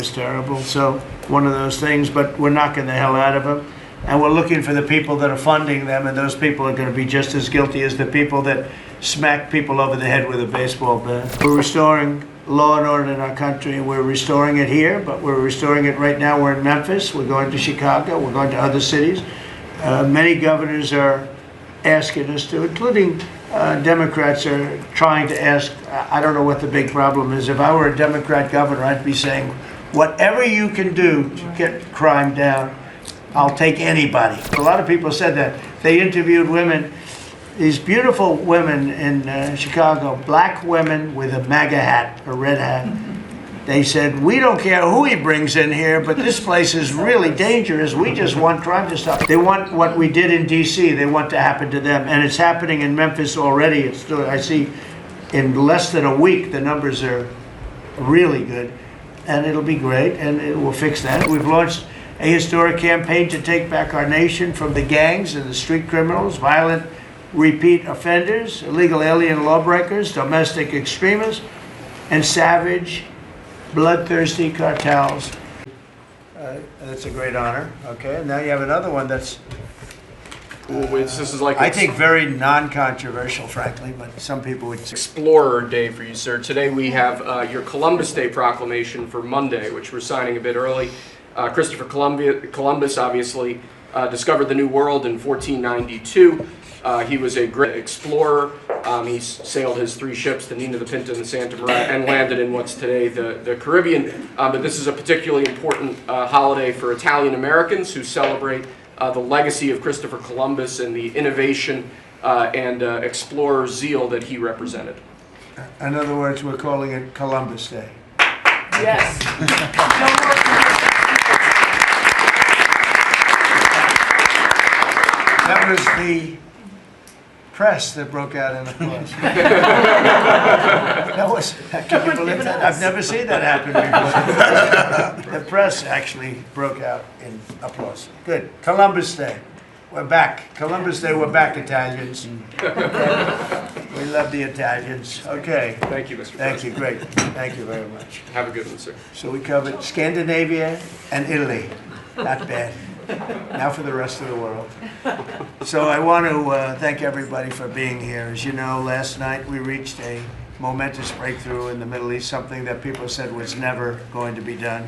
was terrible. So one of those things, but we're knocking the hell out of them. And we're looking for the people that are funding them, and those people are going to be just as guilty as the people that smack people over the head with a baseball bat. We're restoring law and order in our country, and we're restoring it here, but we're restoring it right now. We're in Memphis, we're going to Chicago, we're going to other cities. Many governors are asking us to, including Democrats are trying to ask. I don't know what the big problem is. If I were a Democrat governor, I'd be saying, whatever you can do to get crime down, I'll take anybody. A lot of people said that. They interviewed women, these beautiful women in Chicago, black women with a MAGA hat, a red hat. They said, we don't care who he brings in here, but this place is really dangerous. We just want crime to stop. They want what we did in D.C., they want to happen to them. And it's happening in Memphis already. I see in less than a week, the numbers are really good. And it'll be great, and it will fix that. We've launched a historic campaign to take back our nation from the gangs and the street criminals, violent repeat offenders, illegal alien lawbreakers, domestic extremists, and savage, bloodthirsty cartels. That's a great honor. Okay, and now you have another one that's, this is like I think, very non-controversial, frankly, but some people would say. Explorer Day for you, sir. Today we have your Columbus Day proclamation for Monday, which we're signing a bit early. Christopher Columbus obviously discovered the New World in 1492. He was a great explorer. He sailed his 3 ships, the Nina, the Pinta, and the Santa Maria, and landed in what's today the Caribbean. But this is a particularly important holiday for Italian Americans who celebrate the legacy of Christopher Columbus and the innovation and explorer zeal that he represented. In other words, we're calling it Columbus Day. Yes. That was the press that broke out in applause. Can you believe that? I've never seen that happen before. The press actually broke out in applause. Good. Columbus Day. We're back. Columbus Day, we're back, Italians. We love the Italians. Okay. Thank you, Mr. Thank you. President. Great. Thank you very much. Have a good one, sir. So we covered Scandinavia and Italy. Not bad. Now for the rest of the world. So I want to thank everybody for being here. As you know, last night we reached a momentous breakthrough in the Middle East, something that people said was never going to be done.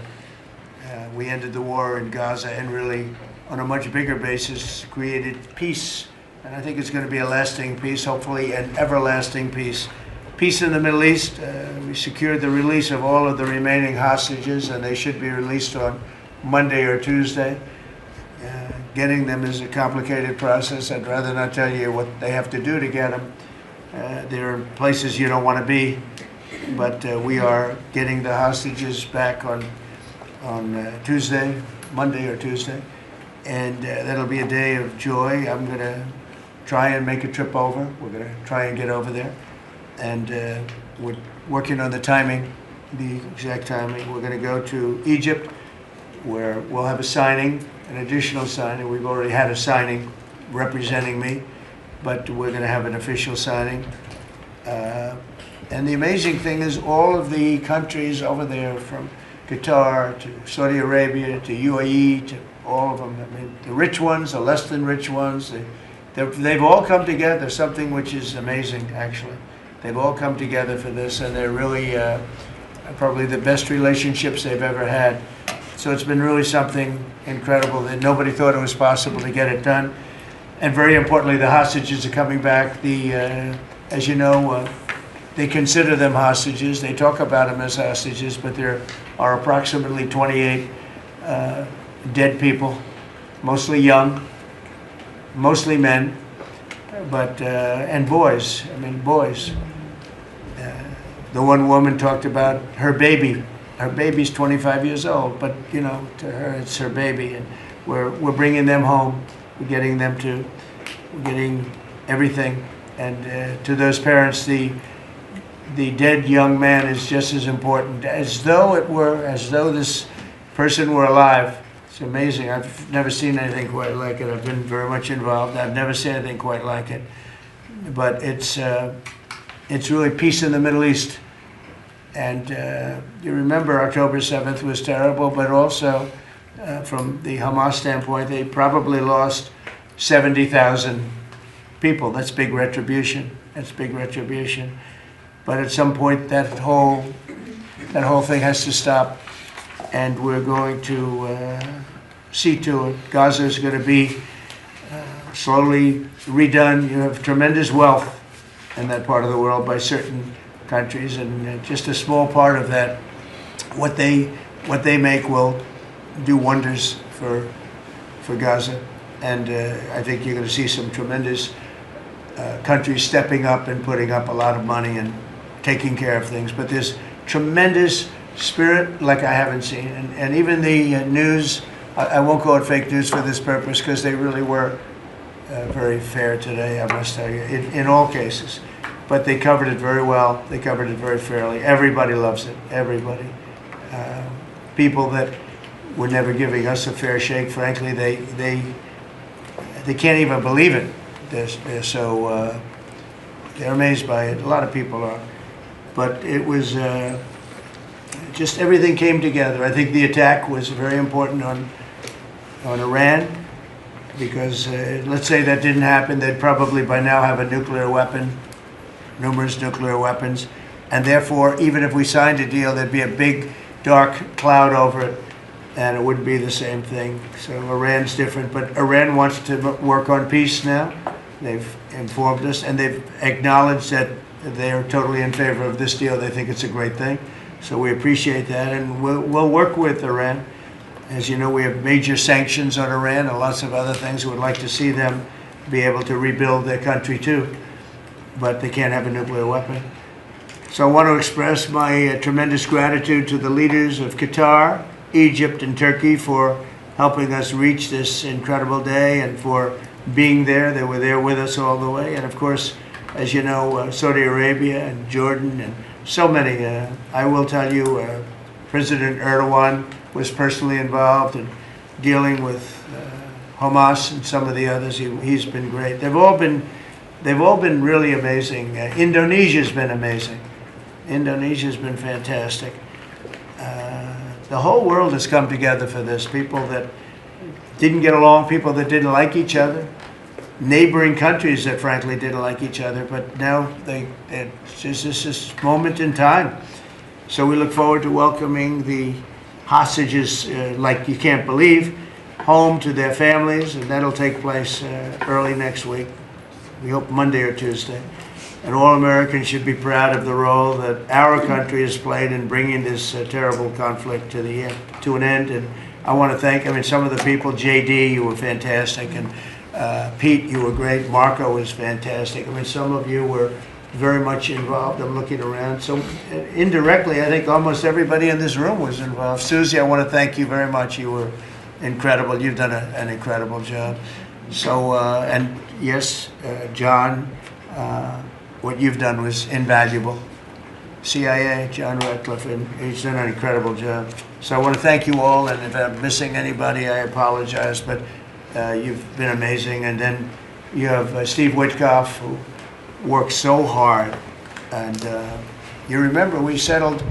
We ended the war in Gaza and really, on a much bigger basis, created peace. And I think it's going to be a lasting peace, hopefully an everlasting peace. Peace in the Middle East. We secured the release of all of the remaining hostages, and they should be released on Monday or Tuesday. Getting them is a complicated process. I'd rather not tell you what they have to do to get them. There are places you don't want to be, but we are getting the hostages back on Tuesday, Monday or Tuesday, and that'll be a day of joy. I'm going to try and make a trip over. We're going to try and get over there, and we're working on the timing, the exact timing. We're going to go to Egypt, where we'll have a signing, an additional signing. We've already had a signing representing me, but we're going to have an official signing. And the amazing thing is all of the countries over there, from Qatar to Saudi Arabia to UAE to all of them, I mean, the rich ones, the less than rich ones, they've all come together, something which is amazing, actually. They've all come together for this, and they're really probably the best relationships they've ever had. So it's been really something incredible that nobody thought it was possible to get it done. And very importantly, the hostages are coming back. As you know, they consider them hostages. They talk about them as hostages, but there are approximately 28 dead people, mostly young, mostly men, but and boys. I mean, boys. The one woman talked about her baby. Her baby's 25 years old, but you know, to her it's her baby, and we're bringing them home. We're getting everything, and to those parents, the dead young man is just as important, as though this person were alive. It's amazing. I've never seen anything quite like it. I've been very much involved. I've never seen anything quite like it. But it's really peace in the Middle East. And you remember October 7th was terrible, but also from the Hamas standpoint, they probably lost 70,000 people. That's big retribution. That's big retribution. But at some point, that whole thing has to stop, and we're going to see to it. Gaza is going to be slowly redone. You have tremendous wealth in that part of the world by certain countries, and just a small part of that, what they make will do wonders for Gaza. And I think you're going to see some tremendous countries stepping up and putting up a lot of money and taking care of things. But there's tremendous spirit like I haven't seen. And even the news, I won't call it fake news for this purpose, because they really were very fair today, I must tell you, in all cases. But they covered it very well. They covered it very fairly. Everybody loves it. Everybody. People that were never giving us a fair shake, frankly, they can't even believe it. They're so they're amazed by it. A lot of people are. But it was just everything came together. I think the attack was very important on Iran, because let's say that didn't happen, they'd probably by now have a nuclear weapon, numerous nuclear weapons, and therefore, even if we signed a deal, there'd be a big dark cloud over it, and it wouldn't be the same thing. So Iran's different, but Iran wants to work on peace now. They've informed us, and they've acknowledged that they are totally in favor of this deal. They think it's a great thing. So we appreciate that, and we'll work with Iran. As you know, we have major sanctions on Iran and lots of other things. We would like to see them be able to rebuild their country too, but they can't have a nuclear weapon. So I want to express my tremendous gratitude to the leaders of Qatar, Egypt, and Turkey for helping us reach this incredible day and for being there. They were there with us all the way. And of course, as you know, Saudi Arabia and Jordan and so many. I will tell you, President Erdogan was personally involved in dealing with Hamas and some of the others. He's been great. They've all been really amazing. Indonesia's been amazing. Indonesia's been fantastic. The whole world has come together for this. People that didn't get along, people that didn't like each other, neighboring countries that frankly didn't like each other, but now it's just this moment in time. So we look forward to welcoming the hostages, like you can't believe, home to their families, and that'll take place early next week. We hope Monday or Tuesday. And all Americans should be proud of the role that our country has played in bringing this terrible conflict to an end. And I want to thank, some of the people, JD, you were fantastic, and Pete, you were great. Marco was fantastic. Some of you were very much involved. I'm looking around. So indirectly, I think almost everybody in this room was involved. Susie, I want to thank you very much. You were incredible. You've done an incredible job. So, and yes, John, what you've done was invaluable. CIA, John Ratcliffe, and he's done an incredible job. So I want to thank you all, and if I'm missing anybody, I apologize, but you've been amazing. And then you have Steve Witkoff, who worked so hard. And you remember we settled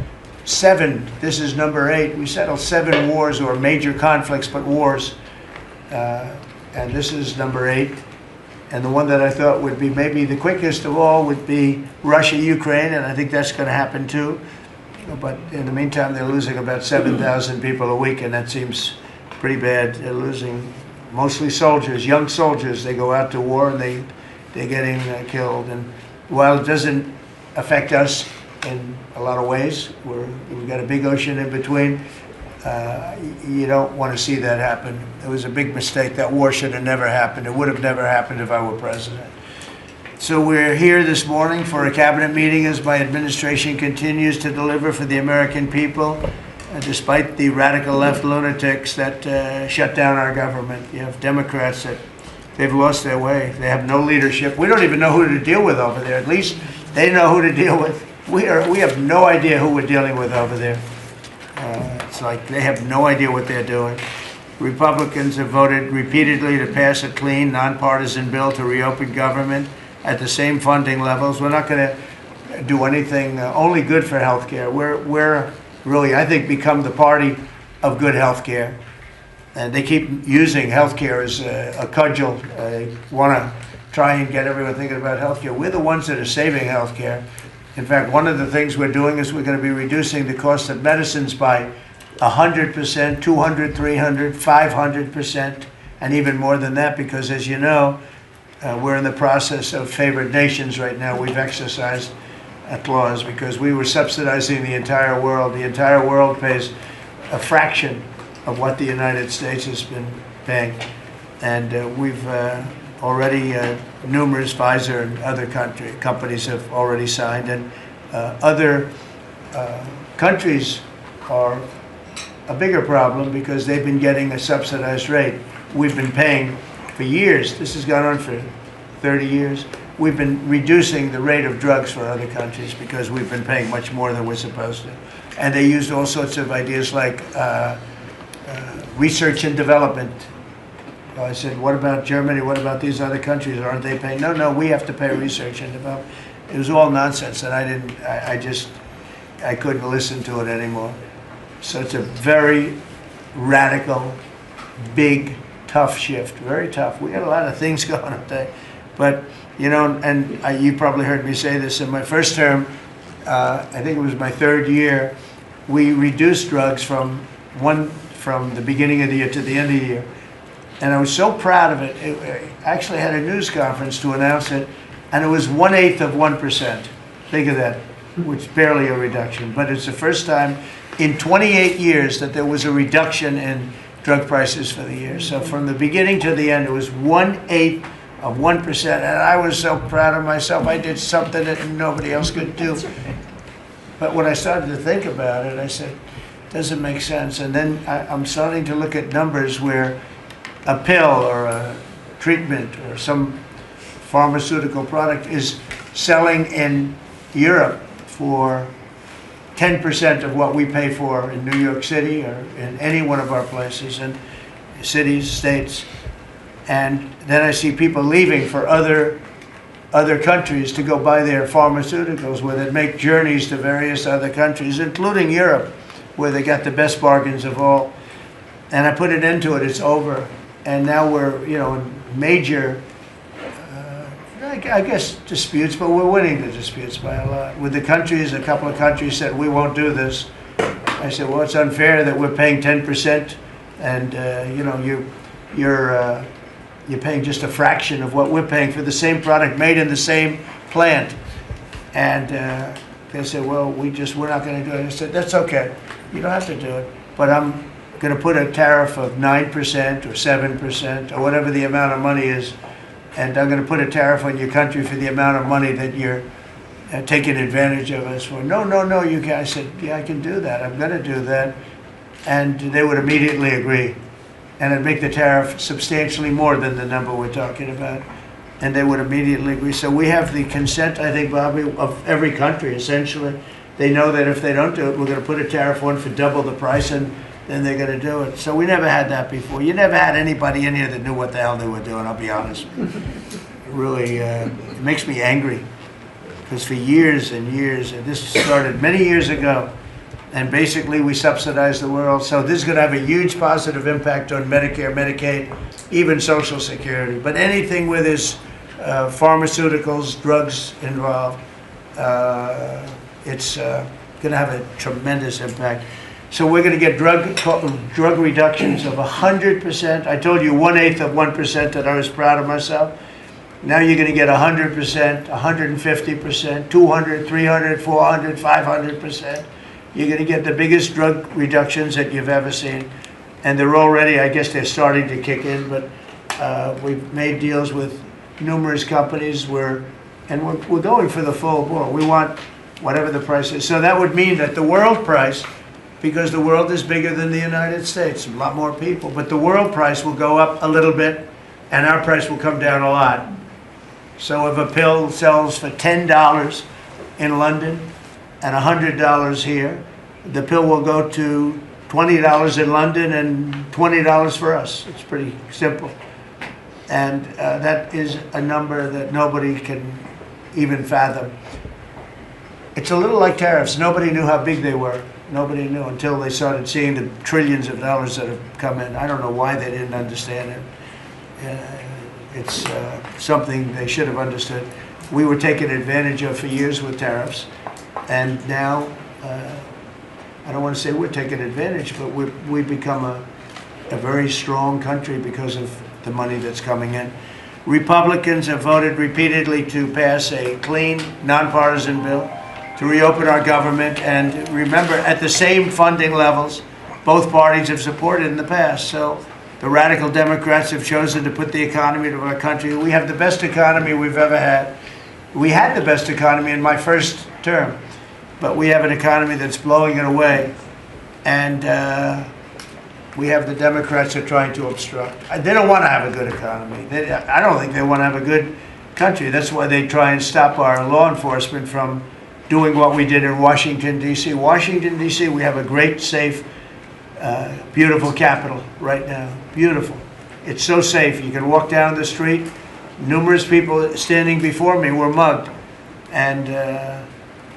7, this is number 8, we settled 7 wars, or major conflicts, but wars. And this is number 8. And the one that I thought would be maybe the quickest of all would be Russia-Ukraine, and I think that's going to happen too. But in the meantime, they're losing about 7,000 people a week, and that seems pretty bad. They're losing mostly soldiers, young soldiers. They go out to war, and they're getting killed. And while it doesn't affect us in a lot of ways, we've got a big ocean in between, you don't want to see that happen. It was a big mistake. That war should have never happened. It would have never happened if I were president. So we're here this morning for a cabinet meeting as my administration continues to deliver for the American people, despite the radical left lunatics that shut down our government. You have Democrats that they've lost their way. They have no leadership. We don't even know who to deal with over there. At least they know who to deal with. We have no idea who we're dealing with over there. It's like they have no idea what they're doing. Republicans have voted repeatedly to pass a clean, nonpartisan bill to reopen government at the same funding levels. We're not going to do anything only good for healthcare. We're really, I think, become the party of good healthcare. And they keep using healthcare as a cudgel. They want to try and get everyone thinking about healthcare. We're the ones that are saving healthcare. In fact, one of the things we're doing is we're going to be reducing the cost of medicines by 100%, 200, 300, 500%, and even more than that, because as you know, we're in the process of favored nations right now. We've exercised a clause because we were subsidizing the entire world. The entire world pays a fraction of what the United States has been paying. And we've already, numerous Pfizer and other companies have already signed, and other countries are a bigger problem because they've been getting a subsidized rate. We've been paying for years. This has gone on for 30 years. We've been reducing the rate of drugs for other countries because we've been paying much more than we're supposed to. And they used all sorts of ideas like research and development. I said, what about Germany? What about these other countries? Aren't they paying? No, we have to pay research and development. It was all nonsense, and I couldn't listen to it anymore. So it's a very radical, big, tough shift. Very tough. We got a lot of things going on today. But, you know, and you probably heard me say this in my first term, I think it was my third year, we reduced drugs from the beginning of the year to the end of the year. And I was so proud of it. I actually had a news conference to announce it, and it was 1/8 of 1%. Think of that, which is barely a reduction. But it's the first time in 28 years that there was a reduction in drug prices for the year. So from the beginning to the end, it was 1/8 of 1%. And I was so proud of myself. I did something that nobody else could do. But when I started to think about it, I said, doesn't make sense. And then I'm starting to look at numbers where a pill or a treatment or some pharmaceutical product is selling in Europe for 10% of what we pay for in New York City or in any one of our places, and cities, states. And then I see people leaving for other countries to go buy their pharmaceuticals, where they make journeys to various other countries, including Europe, where they got the best bargains of all. And I put an end to it. It's over. And now we're, in major, I guess, disputes, but we're winning the disputes by a lot. With the countries, a couple of countries said, we won't do this. I said, well, it's unfair that we're paying 10%, and, you're paying just a fraction of what we're paying for the same product made in the same plant. And they said, well, we're not going to do it. I said, that's okay. You don't have to do it. But I'm going to put a tariff of 9% or 7% or whatever the amount of money is. And I'm going to put a tariff on your country for the amount of money that you're taking advantage of us for. No, you can't. I said, yeah, I can do that. I'm going to do that. And they would immediately agree. And it'd make the tariff substantially more than the number we're talking about. And they would immediately agree. So we have the consent, I think, Bobby, of every country, essentially. They know that if they don't do it, we're going to put a tariff on for double the price, and then they're going to do it. So we never had that before. You never had anybody in here that knew what the hell they were doing, I'll be honest. It really it makes me angry. Because for years and years, and this started many years ago, and basically we subsidize the world. So this is going to have a huge positive impact on Medicare, Medicaid, even Social Security. But anything where there's pharmaceuticals, drugs involved, it's going to have a tremendous impact. So we're going to get drug reductions of 100%. I told you 1/8 of 1% that I was proud of myself. Now you're going to get 100%, 150%, 200, 300, 400, 500%. You're going to get the biggest drug reductions that you've ever seen. And they're already, I guess they're starting to kick in, but we've made deals with numerous companies and we're going for the full bore. We want whatever the price is. So that would mean that the world price, because the world is bigger than the United States, a lot more people, but the world price will go up a little bit and our price will come down a lot. So if a pill sells for $10 in London and $100 here, the pill will go to $20 in London and $20 for us. It's pretty simple. And that is a number that nobody can even fathom. It's a little like tariffs. Nobody knew how big they were. Nobody knew until they started seeing the trillions of dollars that have come in. I don't know why they didn't understand it. It's something they should have understood. We were taken advantage of for years with tariffs, and now I don't want to say we're taking advantage, but we've become a very strong country because of the money that's coming in. Republicans have voted repeatedly to pass a clean, nonpartisan bill to reopen our government, and remember, at the same funding levels both parties have supported in the past. So the radical Democrats have chosen to put the economy of our country. We have the best economy we've ever had. We had the best economy in my first term, but we have an economy that's blowing it away, and we have the Democrats that are trying to obstruct. They don't want to have a good economy. I don't think they want to have a good country. That's why they try and stop our law enforcement from doing what we did in Washington, D.C. Washington, D.C., we have a great, safe, beautiful capital right now. Beautiful. It's so safe. You can walk down the street. Numerous people standing before me were mugged. And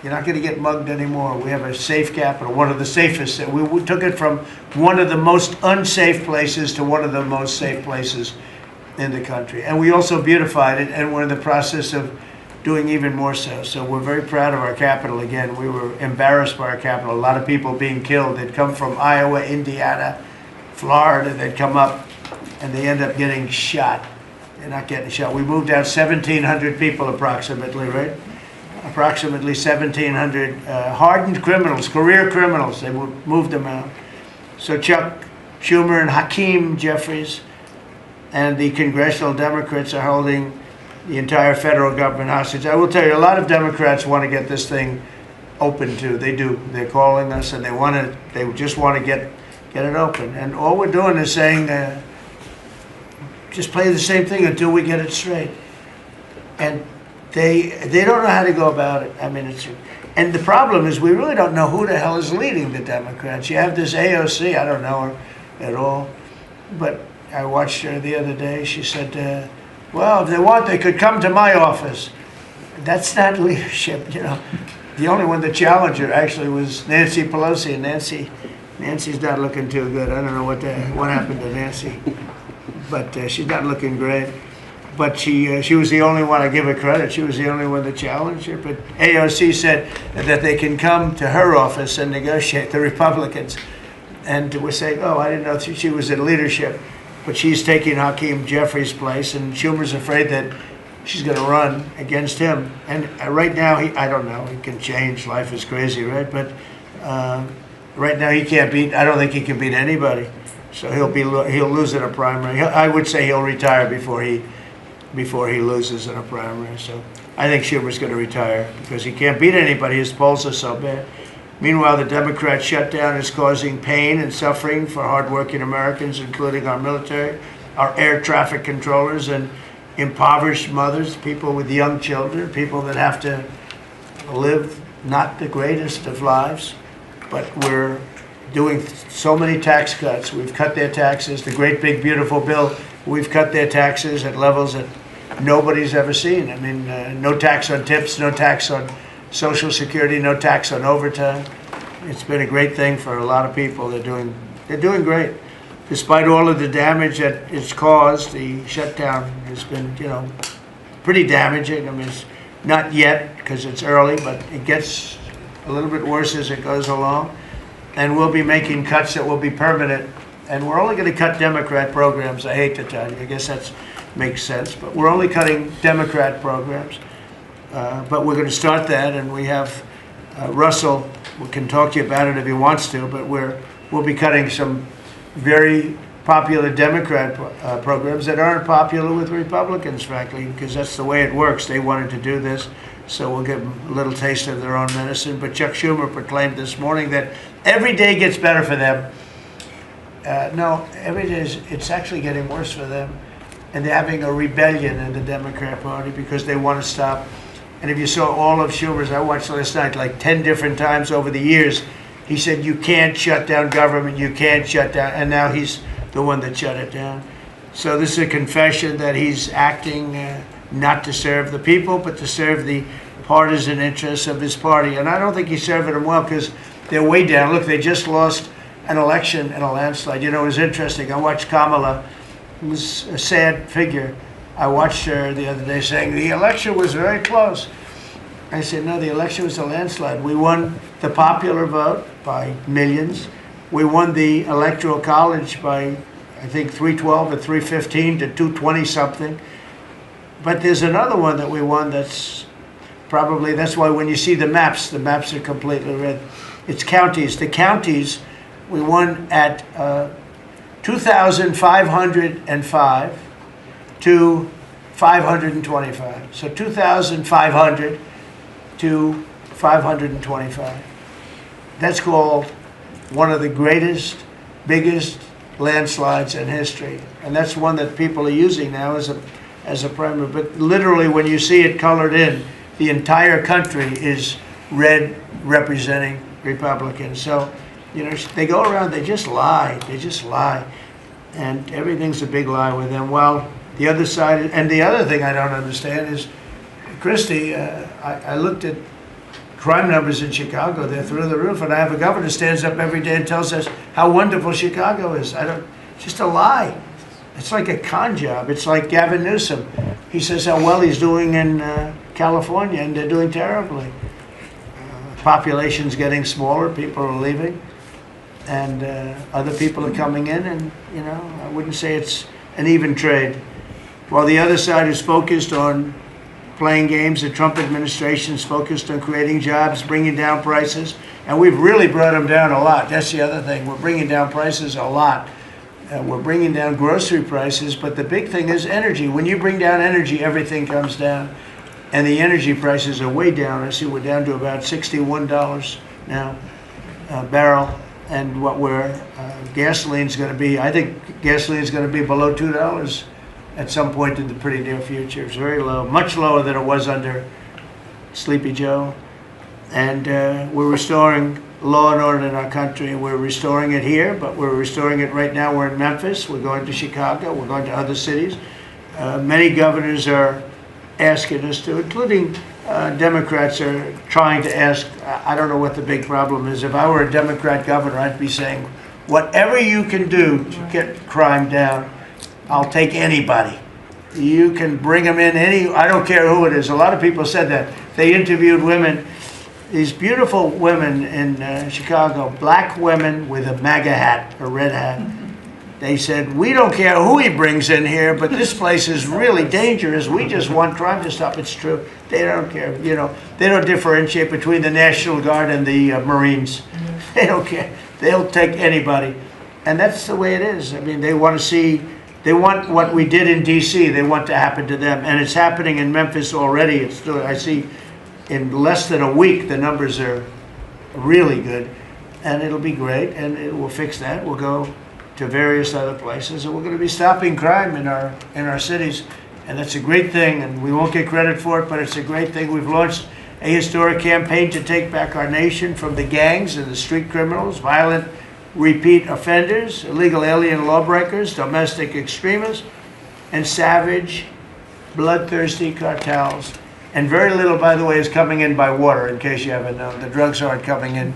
you're not going to get mugged anymore. We have a safe capital, one of the safest. We took it from one of the most unsafe places to one of the most safe places in the country. And we also beautified it, and we're in the process of doing even more so. So we're very proud of our capital. Again, we were embarrassed by our capital. A lot of people being killed. They'd come from Iowa, Indiana, Florida. They'd come up, and they end up getting shot. They're not getting shot. We moved out 1,700 people approximately, right? Approximately 1,700 hardened criminals, career criminals. They moved them out. So Chuck Schumer and Hakeem Jeffries and the congressional Democrats are holding the entire federal government hostage. I will tell you, a lot of Democrats want to get this thing open too. They do. They're calling us, and they just want to get it open. And all we're doing is saying, just play the same thing until we get it straight. And they don't know how to go about it. I mean, and the problem is we really don't know who the hell is leading the Democrats. You have this AOC. I don't know her at all, but I watched her the other day. She said, well, if they want, they could come to my office. That's not leadership, you know. The only one that challenged her actually was Nancy Pelosi, and Nancy's not looking too good. I don't know what happened to Nancy, but she's not looking great. But she was the only one, I give her credit, she was the only one that challenged her. But AOC said that they can come to her office and negotiate, the Republicans. And we're saying, oh, I didn't know she was in leadership. But she's taking Hakeem Jeffries' place, and Schumer's afraid that she's going to run against him. And right now, I don't know, he can change, life is crazy, right? But right now he can't beat, I don't think he can beat anybody. So he'll lose in a primary. I would say he'll retire before he loses in a primary. So I think Schumer's going to retire because he can't beat anybody. His polls are so bad. Meanwhile, the Democrat shutdown is causing pain and suffering for hardworking Americans, including our military, our air traffic controllers, and impoverished mothers, people with young children, people that have to live not the greatest of lives. But we're doing so many tax cuts. We've cut their taxes. The great big beautiful bill, we've cut their taxes at levels that nobody's ever seen. I mean, no tax on tips, no tax on Social Security, no tax on overtime. It's been a great thing for a lot of people. They're doing great. Despite all of the damage that it's caused, the shutdown has been, pretty damaging. I mean, it's not yet because it's early, but it gets a little bit worse as it goes along. And we'll be making cuts that will be permanent. And we're only going to cut Democrat programs. I hate to tell you. I guess that makes sense. But we're only cutting Democrat programs. But we're going to start that, and we have Russell. We can talk to you about it if he wants to, but we'll be cutting some very popular Democrat programs that aren't popular with Republicans, frankly, because that's the way it works. They wanted to do this, so we'll give them a little taste of their own medicine. But Chuck Schumer proclaimed this morning that every day gets better for them. No, every day it's actually getting worse for them. And they're having a rebellion in the Democrat Party because they want to stop. And if you saw all of Schumer's, I watched last night like 10 different times over the years, he said, you can't shut down government, you can't shut down. And now he's the one that shut it down. So this is a confession that he's acting not to serve the people, but to serve the partisan interests of his party. And I don't think he's serving them well because they're way down. Look, they just lost an election in a landslide. You know, it was interesting. I watched Kamala, who's a sad figure. I watched her the other day saying the election was very close. I said, no, the election was a landslide. We won the popular vote by millions. We won the electoral college by, I think, 312 or 315 to 220 something. But there's another one that we won that's probably, that's why when you see the maps are completely red. It's counties. The counties, we won at 2,505 to 525. So 2,500 to 525. That's called one of the greatest, biggest landslides in history. And that's one that people are using now as a primary. But literally, when you see it colored in, the entire country is red representing Republicans. So, you know, they go around, they just lie. They just lie. And everything's a big lie with them. Well, the other side, and the other thing I don't understand is, Christie, I looked at crime numbers in Chicago. They're through the roof. And I have a governor who stands up every day and tells us how wonderful Chicago is. It's just a lie. It's like a con job. It's like Gavin Newsom. He says how well he's doing in California, and they're doing terribly. Population's getting smaller. People are leaving. And other people are coming in. And, you know, I wouldn't say it's an even trade. While the other side is focused on playing games, the Trump administration is focused on creating jobs, bringing down prices, and we've really brought them down a lot. That's the other thing. We're bringing down prices a lot. We're bringing down grocery prices, but the big thing is energy. When you bring down energy, everything comes down, and the energy prices are way down. I see we're down to about $61 now a barrel, and what gasoline's going to be, I think gasoline's going to be below $2 at some point in the pretty near future. It's very low, much lower than it was under Sleepy Joe. And we're restoring law and order in our country. We're restoring it here, but we're restoring it right now. We're in Memphis. We're going to Chicago. We're going to other cities. Many governors are asking us to, including Democrats are trying to ask. I don't know what the big problem is. If I were a Democrat governor, I'd be saying, whatever you can do to get crime down, I'll take anybody. You can bring them in I don't care who it is. A lot of people said that. They interviewed women, these beautiful women in Chicago, black women with a MAGA hat, a red hat. They said, we don't care who he brings in here, but this place is really dangerous. We just want crime to stop. It's true. They don't care. You know, they don't differentiate between the National Guard and the Marines. They don't care. They'll take anybody. And that's the way it is. I mean, they want what we did in D.C., they want to happen to them. And it's happening in Memphis already. I see in less than a week, the numbers are really good. And it'll be great, and we'll fix that. We'll go to various other places, and we're going to be stopping crime in our cities. And that's a great thing, and we won't get credit for it, but it's a great thing. We've launched a historic campaign to take back our nation from the gangs and the street criminals, violent repeat offenders, illegal alien lawbreakers, domestic extremists, and savage, bloodthirsty cartels. And very little, by the way, is coming in by water, in case you haven't known. The drugs aren't coming in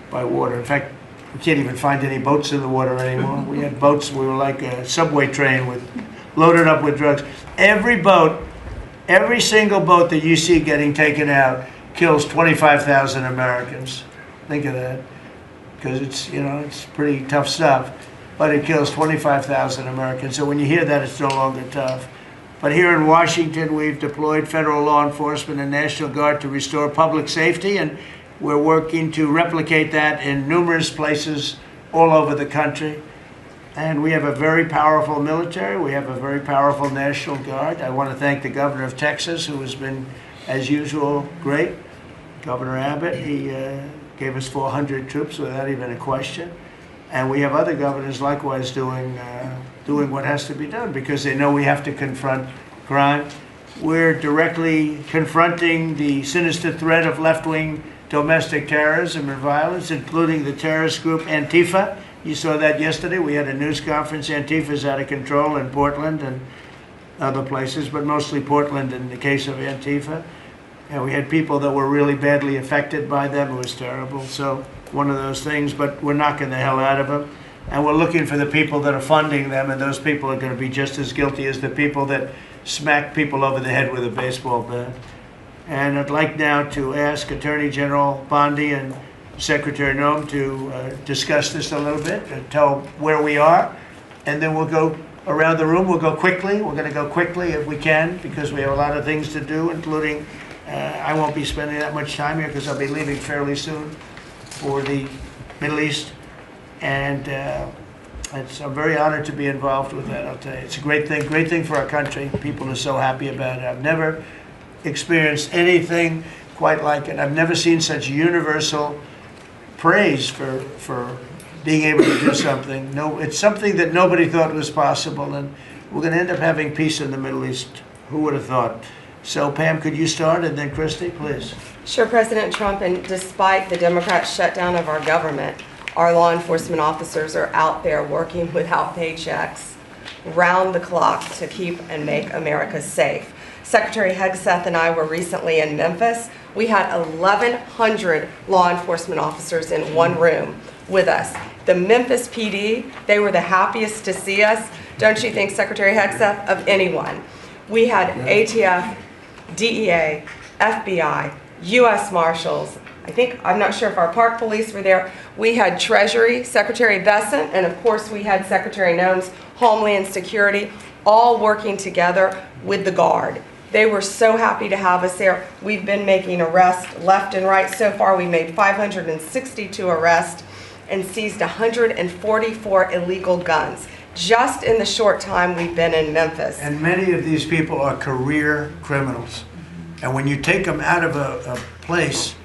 by water. In fact, we can't even find any boats in the water anymore. We had boats, we were like a subway train loaded up with drugs. Every single boat that you see getting taken out kills 25,000 Americans. Think of that. Because it's pretty tough stuff, but it kills 25,000 Americans. So when you hear that, it's no longer tough. But here in Washington, we've deployed federal law enforcement and National Guard to restore public safety, and we're working to replicate that in numerous places all over the country. And we have a very powerful military. We have a very powerful National Guard. I want to thank the governor of Texas, who has been, as usual, great. Governor Abbott, he gave us 400 troops without even a question. And we have other governors likewise doing what has to be done because they know we have to confront crime. We're directly confronting the sinister threat of left-wing domestic terrorism and violence, including the terrorist group Antifa. You saw that yesterday. We had a news conference. Antifa's out of control in Portland and other places, but mostly Portland in the case of Antifa. And we had people that were really badly affected by them. It was terrible. So one of those things, but we're knocking the hell out of them. And we're looking for the people that are funding them, and those people are going to be just as guilty as the people that smack people over the head with a baseball bat. And I'd like now to ask Attorney General Bondi and Secretary Noem to discuss this a little bit and tell where we are. And then we'll go around the room. We'll go quickly. We're going to go quickly if we can, because we have a lot of things to do, including I won't be spending that much time here because I'll be leaving fairly soon for the Middle East. And I'm very honored to be involved with that, I'll tell you. It's a great thing for our country. People are so happy about it. I've never experienced anything quite like it. I've never seen such universal praise for being able to do something. No, it's something that nobody thought was possible, and we're going to end up having peace in the Middle East. Who would have thought? So, Pam, could you start, and then Christy, please. Sure, President Trump, and despite the Democrat shutdown of our government, our law enforcement officers are out there working without paychecks, round the clock, to keep and make America safe. Secretary Hegseth and I were recently in Memphis. We had 1,100 law enforcement officers in one room with us. The Memphis PD, they were the happiest to see us, don't you think, Secretary Hegseth, of anyone. We had ATF, DEA, FBI, U.S. Marshals. I'm not sure if our park police were there. We had Treasury, Secretary Bessent, and of course we had Secretary Noem's Homeland Security, all working together with the Guard. They were so happy to have us there. We've been making arrests left and right. So far we made 562 arrests and seized 144 illegal guns just in the short time we've been in Memphis. And many of these people are career criminals. And when you take them out of a place,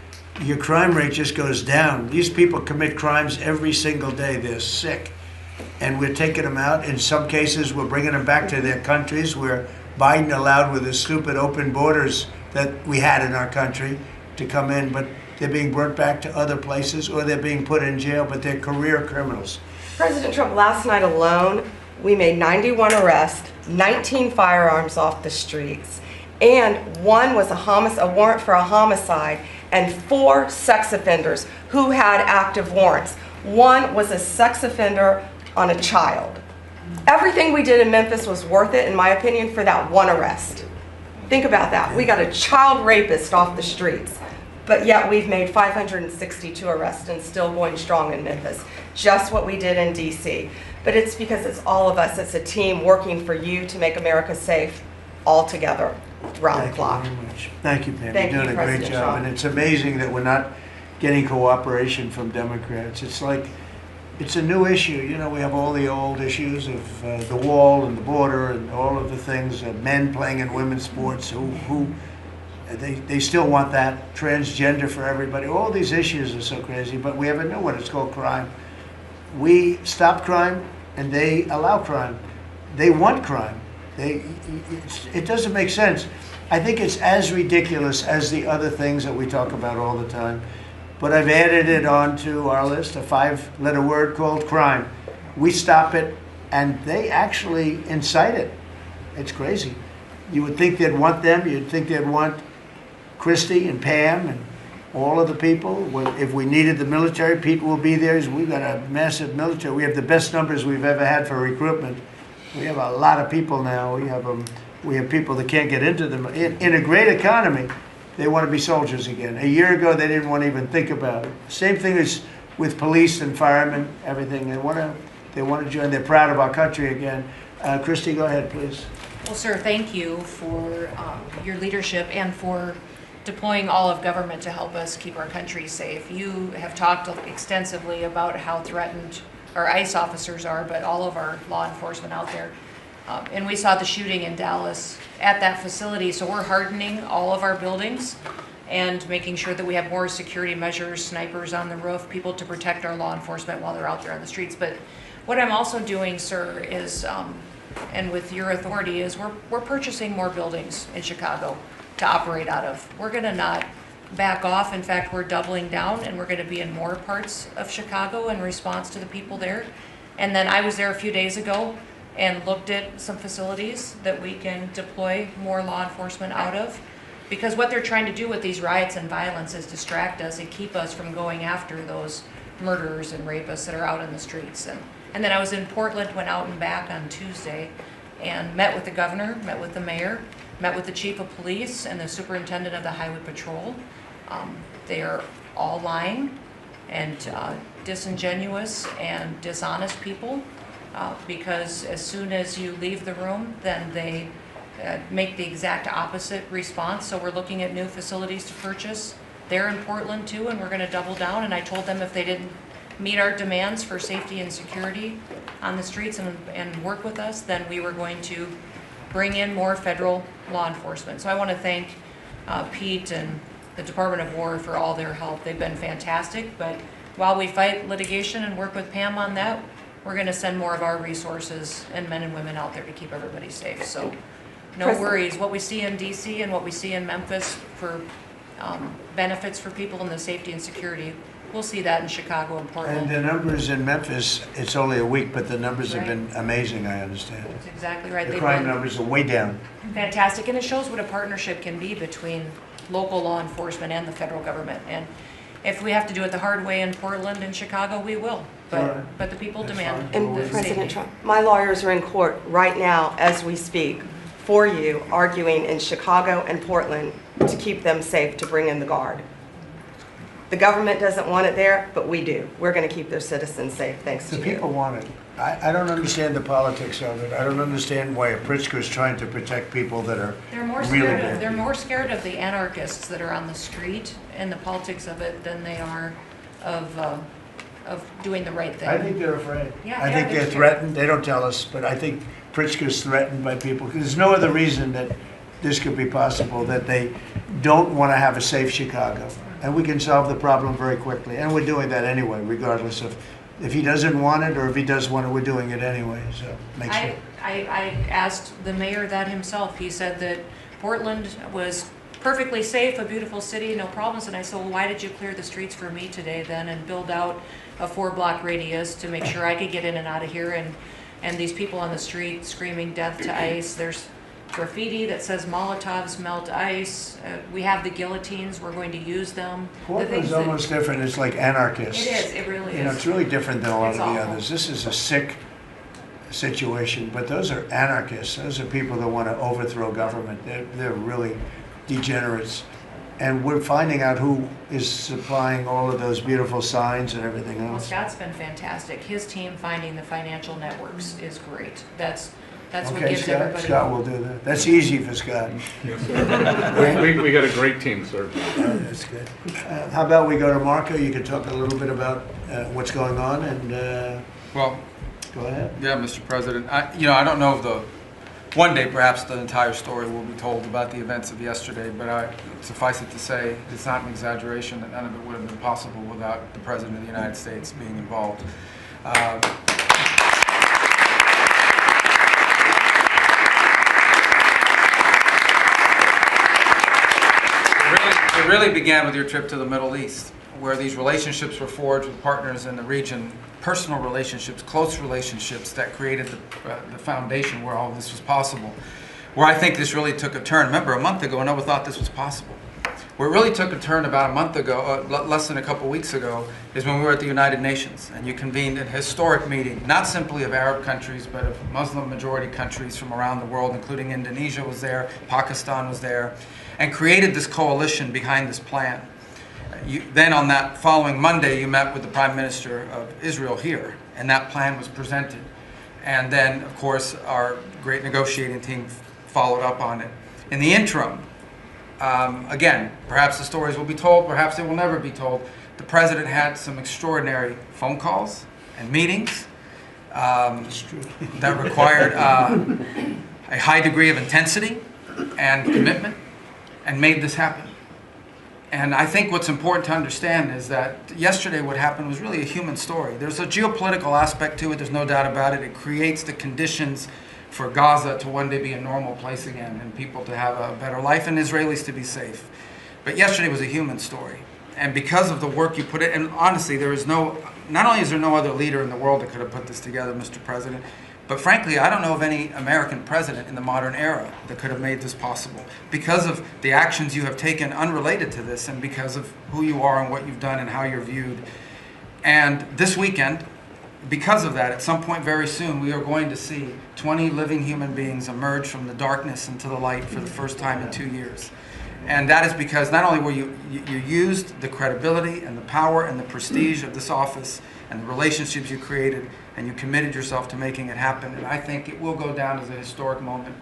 your crime rate just goes down. These people commit crimes every single day. They're sick. And we're taking them out. In some cases, we're bringing them back to their countries where Biden allowed, with the stupid open borders that we had in our country, to come in. But they're being brought back to other places, or they're being put in jail, but they're career criminals. President Trump, last night alone, we made 91 arrests, 19 firearms off the streets, and one was a warrant for a homicide, and 4 sex offenders who had active warrants. One was a sex offender on a child. Everything we did in Memphis was worth it, in my opinion, for that one arrest. Think about that. We got a child rapist off the streets, but yet we've made 562 arrests and still going strong in Memphis. Just what we did in D.C. But it's because it's all of us. It's a team working for you to make America safe, all together, round the clock. Thank you very much. Thank you, Pam. Thank You're you, doing a great President job. Trump. And it's amazing that we're not getting cooperation from Democrats. It's like, it's a new issue. You know, we have all the old issues of the wall and the border and all of the things, men playing in women's sports they still want that, transgender for everybody. All these issues are so crazy, but we have a new one. It's called crime. We stop crime and they allow crime. They want crime. It doesn't make sense. I think it's as ridiculous as the other things that we talk about all the time. But I've added it onto our list, a 5-letter word called crime. We stop it, and they actually incite it. It's crazy. You would think they'd want them. You'd think they'd want Christy and Pam and all of the people. If we needed the military, people will be there. We've got a massive military. We have the best numbers we've ever had for recruitment. We have a lot of people now. We have people that can't get into them. In a great economy, they want to be soldiers again. A year ago, they didn't want to even think about it. Same thing as with police and firemen, everything. They want to join. They're proud of our country again. Christy, go ahead, please. Well, sir, thank you for your leadership and for deploying all of government to help us keep our country safe. You have talked extensively about how threatened our ICE officers are, but all of our law enforcement out there. And we saw the shooting in Dallas at that facility, so we're hardening all of our buildings and making sure that we have more security measures, snipers on the roof, people to protect our law enforcement while they're out there on the streets. But what I'm also doing, sir, is, and with your authority, is we're purchasing more buildings in Chicago to operate out of. We're gonna not back off. In fact, we're doubling down, and we're gonna be in more parts of Chicago in response to the people there. And then I was there a few days ago and looked at some facilities that we can deploy more law enforcement out of. Because what they're trying to do with these riots and violence is distract us and keep us from going after those murderers and rapists that are out in the streets. And then I was in Portland, went out and back on Tuesday, and met with the governor, met with the mayor, met with the chief of police and the superintendent of the highway patrol. They are all lying and disingenuous and dishonest people, because as soon as you leave the room, then they make the exact opposite response. So we're looking at new facilities to purchase. They're in Portland too, and we're going to double down. And I told them if they didn't meet our demands for safety and security on the streets and work with us, then we were going to bring in more federal law enforcement. So I want to thank Pete and the Department of War for all their help. They've been fantastic, but while we fight litigation and work with Pam on that, we're going to send more of our resources and men and women out there to keep everybody safe. So no worries. What we see in DC and what we see in Memphis for benefits for people in the safety and security, we'll see that in Chicago and Portland. And the numbers in Memphis, it's only a week, but the numbers have been amazing, I understand. That's exactly right. The crime numbers are way down. Fantastic, and it shows what a partnership can be between local law enforcement and the federal government. And if we have to do it the hard way in Portland and Chicago, we will. But the people demand And the President safety. Trump, my lawyers are in court right now as we speak for you, arguing in Chicago and Portland to keep them safe, to bring in the guard. The government doesn't want it there, but we do. We're going to keep their citizens safe, thanks to The you. people want it. I don't understand the politics of it. I don't understand why Pritzker is trying to protect people that are They're more really scared bad. they're more scared of the anarchists that are on the street and the politics of it than they are of doing the right thing. I think they're afraid. Yeah, I yeah, think they're they're scared. threatened. They don't tell us, but I think Pritzker's threatened by people. There's no other reason that this could be possible, that they don't want to have a safe Chicago. And we can solve the problem very quickly. And we're doing that anyway, regardless of if he doesn't want it or if he does want it, we're doing it anyway. So make sure. I asked the mayor that himself. He said that Portland was perfectly safe, a beautiful city, no problems. And I said, well, why did you clear the streets for me today then and build out a 4-block radius to make sure I could get in and out of here? And these people on the street screaming death to ICE. There's graffiti that says Molotovs melt ice. We have the guillotines. We're going to use them. Portland's almost different. It's like anarchists. It is. It really is. You know, it's really different than a lot It's of the awful. others. This is a sick situation, but those are anarchists. Those are people that want to overthrow government. They're really degenerates. And we're finding out who is supplying all of those beautiful signs and everything Well, else. Scott's been fantastic. His team finding the financial networks is great. That's what Okay, gives everybody. Scott will do that. That's easy for Scott. We got a great team, sir. That's good. How about we go to Marco? You can talk a little bit about what's going on, and Well, go ahead. yeah, Mr. President. I don't know if one day perhaps the entire story will be told about the events of yesterday, but suffice it to say, it's not an exaggeration that none of it would have been possible without the President of the United States being involved. It really began with your trip to the Middle East, where these relationships were forged with partners in the region, personal relationships, close relationships that created the foundation where all of this was possible. Where I think this really took a turn. Remember, a month ago, no one thought this was possible. Where it really took a turn about a month ago, less than a couple weeks ago, is when we were at the United Nations and you convened a historic meeting, not simply of Arab countries, but of Muslim majority countries from around the world, including Indonesia was there, Pakistan was there, and created this coalition behind this plan. Then on that following Monday, you met with the Prime Minister of Israel here, and that plan was presented. And then, of course, our great negotiating team followed up on it. In the interim, again, perhaps the stories will be told, perhaps they will never be told. The President had some extraordinary phone calls and meetings that required a high degree of intensity and commitment, and made this happen. And I think what's important to understand is that yesterday what happened was really a human story. There's a geopolitical aspect to it, there's no doubt about it. It creates the conditions for Gaza to one day be a normal place again and people to have a better life and Israelis to be safe. But yesterday was a human story. And because of the work you put in, and honestly, not only is there no other leader in the world that could have put this together, Mr. President, But frankly, I don't know of any American president in the modern era that could have made this possible because of the actions you have taken unrelated to this and because of who you are and what you've done and how you're viewed. And this weekend, because of that, at some point very soon, we are going to see 20 living human beings emerge from the darkness into the light for the first time in 2 years. And that is because not only were you used the credibility and the power and the prestige of this office and the relationships you created, and you committed yourself to making it happen. And I think it will go down as a historic moment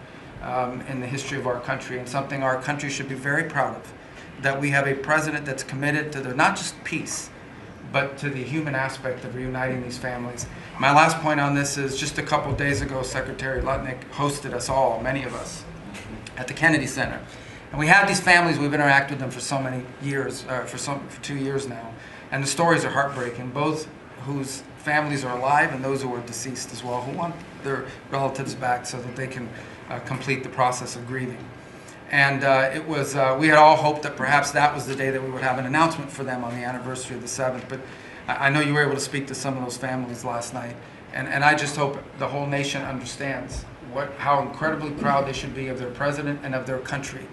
in the history of our country, and something our country should be very proud of, that we have a president that's committed to not just peace, but to the human aspect of reuniting these families. My last point on this is just a couple of days ago, Secretary Lutnick hosted us all, many of us, at the Kennedy Center. And we have these families, we've interacted with them for so many years, for 2 years now. And the stories are heartbreaking, both whose families are alive and those who are deceased as well, who want their relatives back so that they can complete the process of grieving. And it was, we had all hoped that perhaps that was the day that we would have an announcement for them on the anniversary of the 7th, but I know you were able to speak to some of those families last night, and I just hope the whole nation understands how incredibly proud they should be of their president and of their country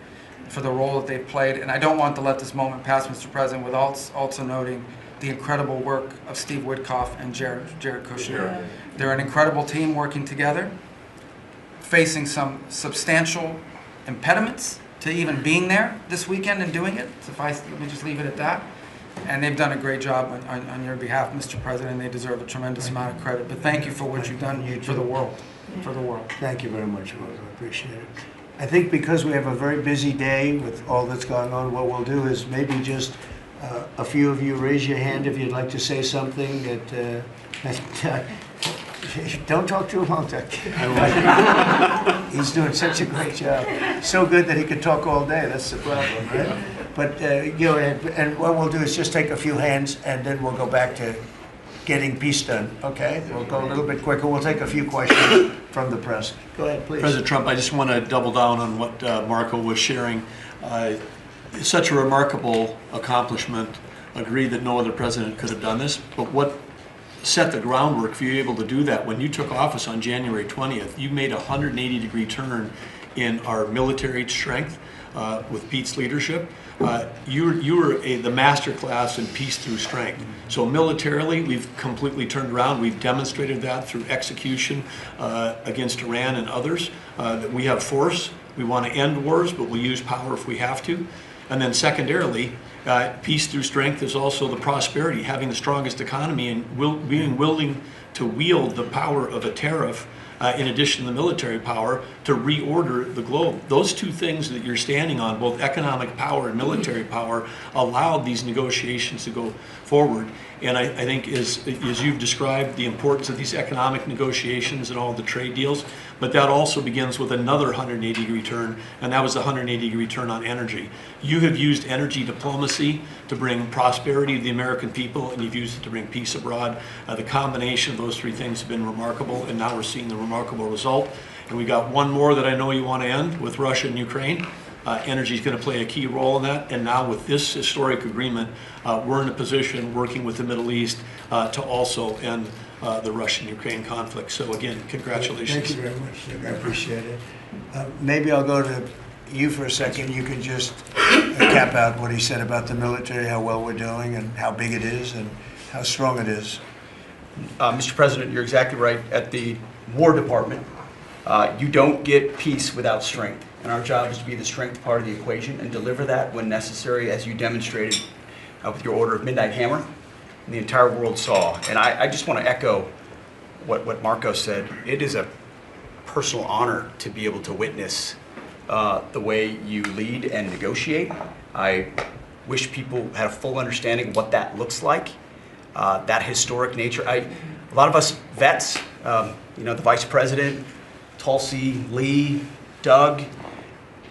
for the role that they've played. And I don't want to let this moment pass, Mr. President, without also noting the incredible work of Steve Witkoff and Jared Kushner. Yeah. They're an incredible team working together, facing some substantial impediments to even being there this weekend and doing it. Let me just leave it at that. And they've done a great job on your behalf, Mr. President. They deserve a tremendous amount of credit. But thank you for what you've done for the world. For the world. Thank you very much, Rose. I appreciate it. I think because we have a very busy day with all that's going on, what we'll do is maybe just a few of you raise your hand if you'd like to say something that don't talk too long, Doug. He's doing such a great job. So good that he could talk all day. That's the problem, right? But and what we'll do is just take a few hands, and then we'll go back to getting peace done. Okay? We'll go a little bit quicker. We'll take a few questions from the press. Go ahead, please. President Trump, I just want to double down on what Marco was sharing. It's such a remarkable accomplishment. Agree that no other president could have done this, but what set the groundwork for you able to do that? When you took office on January 20th, you made a 180-degree turn in our military strength with Pete's leadership. You were the master class in peace through strength. So militarily, we've completely turned around. We've demonstrated that through execution against Iran and others, that we have force. We want to end wars, but we'll use power if we have to. And then secondarily, peace through strength is also the prosperity, having the strongest economy and being willing to wield the power of a tariff in addition to the military power to reorder the globe. Those two things that you're standing on, both economic power and military power, allowed these negotiations to go forward. And I think as you've described the importance of these economic negotiations and all the trade deals, but that also begins with another 180-degree turn, and that was the 180-degree turn on energy. You have used energy diplomacy to bring prosperity to the American people, and you've used it to bring peace abroad. The combination of those three things have been remarkable, and now we're seeing the remarkable result. And we got one more that I know you want to end with Russia and Ukraine. Energy is going to play a key role in that, and now with this historic agreement, we're in a position working with the Middle East to also end the Russian-Ukraine conflict. So again, congratulations. Thank you very much, Doug. I appreciate it. Maybe I'll go to you for a second. You can just cap out what he said about the military, how well we're doing, and how big it is, and how strong it is. Mr. President, you're exactly right. At the War Department, you don't get peace without strength. And our job is to be the strength part of the equation and deliver that when necessary, as you demonstrated with your Order of Midnight Hammer, and the entire world saw. And I just want to echo what Marco said. It is a personal honor to be able to witness the way you lead and negotiate. I wish people had a full understanding of what that looks like, that historic nature. A lot of us vets, the Vice President, Tulsi, Lee, Doug,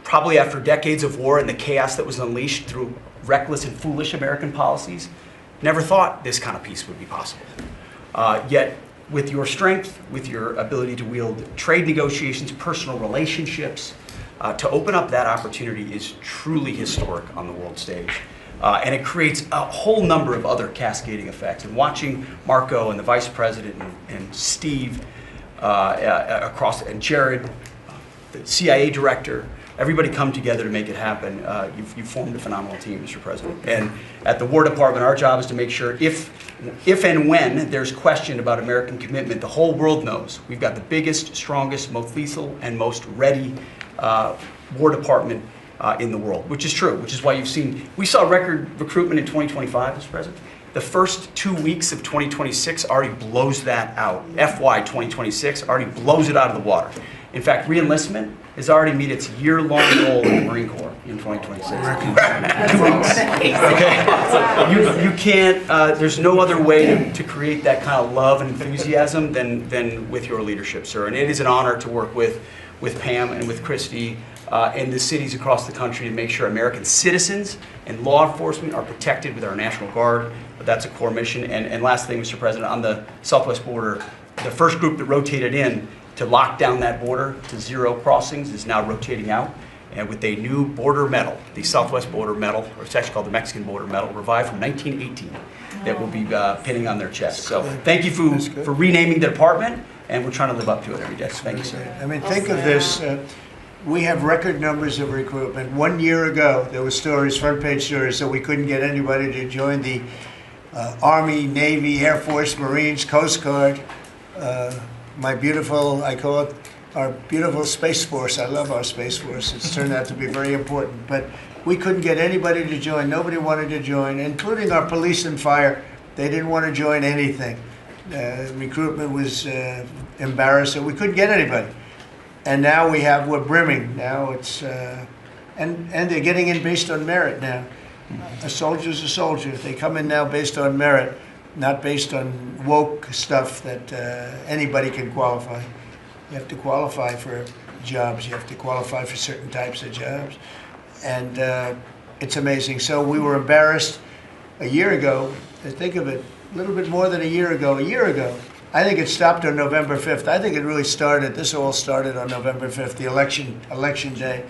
probably after decades of war and the chaos that was unleashed through reckless and foolish American policies, never thought this kind of peace would be possible. Yet, with your strength, with your ability to wield trade negotiations, personal relationships, to open up that opportunity is truly historic on the world stage. And it creates a whole number of other cascading effects. And watching Marco and the Vice President and Steve across, and Jared, the CIA director, everybody come together to make it happen. You've formed a phenomenal team, Mr. President. And at the War Department, our job is to make sure if and when there's question about American commitment, the whole world knows we've got the biggest, strongest, most lethal, and most ready War Department in the world, which is true, which is why we saw record recruitment in 2025, Mr. President. The first 2 weeks of 2026 already blows that out. FY 2026 already blows it out of the water. In fact, re-enlistment has already met its year-long goal in the Marine Corps in 2026. 2 weeks. Okay? You can't, there's no other way to create that kind of love and enthusiasm than with your leadership, sir. And it is an honor to work with Pam and with Christy and the cities across the country to make sure American citizens and law enforcement are protected with our National Guard. That's a core mission. And last thing, Mr. President, on the southwest border, the first group that rotated in to lock down that border to 0 crossings is now rotating out, and with a new border medal, the Southwest Border Medal, or it's actually called the Mexican Border Medal, revived from 1918, that will be pinning on their chest. So thank you for renaming the department, and we're trying to live up to it every day. Thank you, sir. I mean, think of this. We have record numbers of recruitment. 1 year ago, there were stories, front page stories, that we couldn't get anybody to join the Army, Navy, Air Force, Marines, Coast Guard. My beautiful, I call it our beautiful Space Force. I love our Space Force. It's turned out to be very important. But we couldn't get anybody to join. Nobody wanted to join, including our police and fire. They didn't want to join anything. Recruitment was embarrassing. We couldn't get anybody. And now we're brimming. Now it's, and they're getting in based on merit now. A soldier's a soldier. They come in now based on merit, not based on woke stuff that anybody can qualify. You have to qualify for jobs. You have to qualify for certain types of jobs. And it's amazing. So we were embarrassed a year ago. Think of it, a little bit more than a year ago. I think it stopped on November 5th. I think it really started, this all started on November 5th, the election day.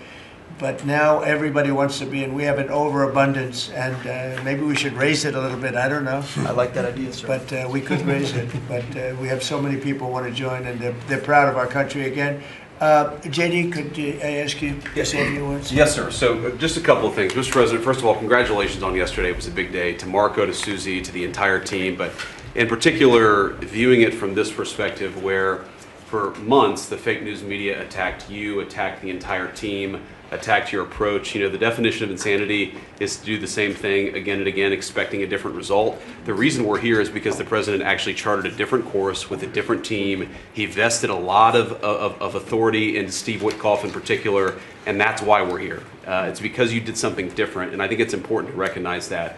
But now everybody wants to be in. We have an overabundance, and maybe we should raise it a little bit. I don't know. I like that idea, sir. But we could raise it. But we have so many people want to join, and they're proud of our country again. JD, could I ask you to say a few words? Yes, sir. So just a couple of things. Mr. President, first of all, congratulations on yesterday. It was a big day to Marco, to Susie, to the entire team. But in particular, viewing it from this perspective where for months the fake news media attacked you, attacked the entire team, attacked your approach. You know, the definition of insanity is to do the same thing again and again, expecting a different result. The reason we're here is because the president actually charted a different course with a different team. He vested a lot of authority into Steve Witkoff in particular, and that's why we're here. It's because you did something different, and I think it's important to recognize that.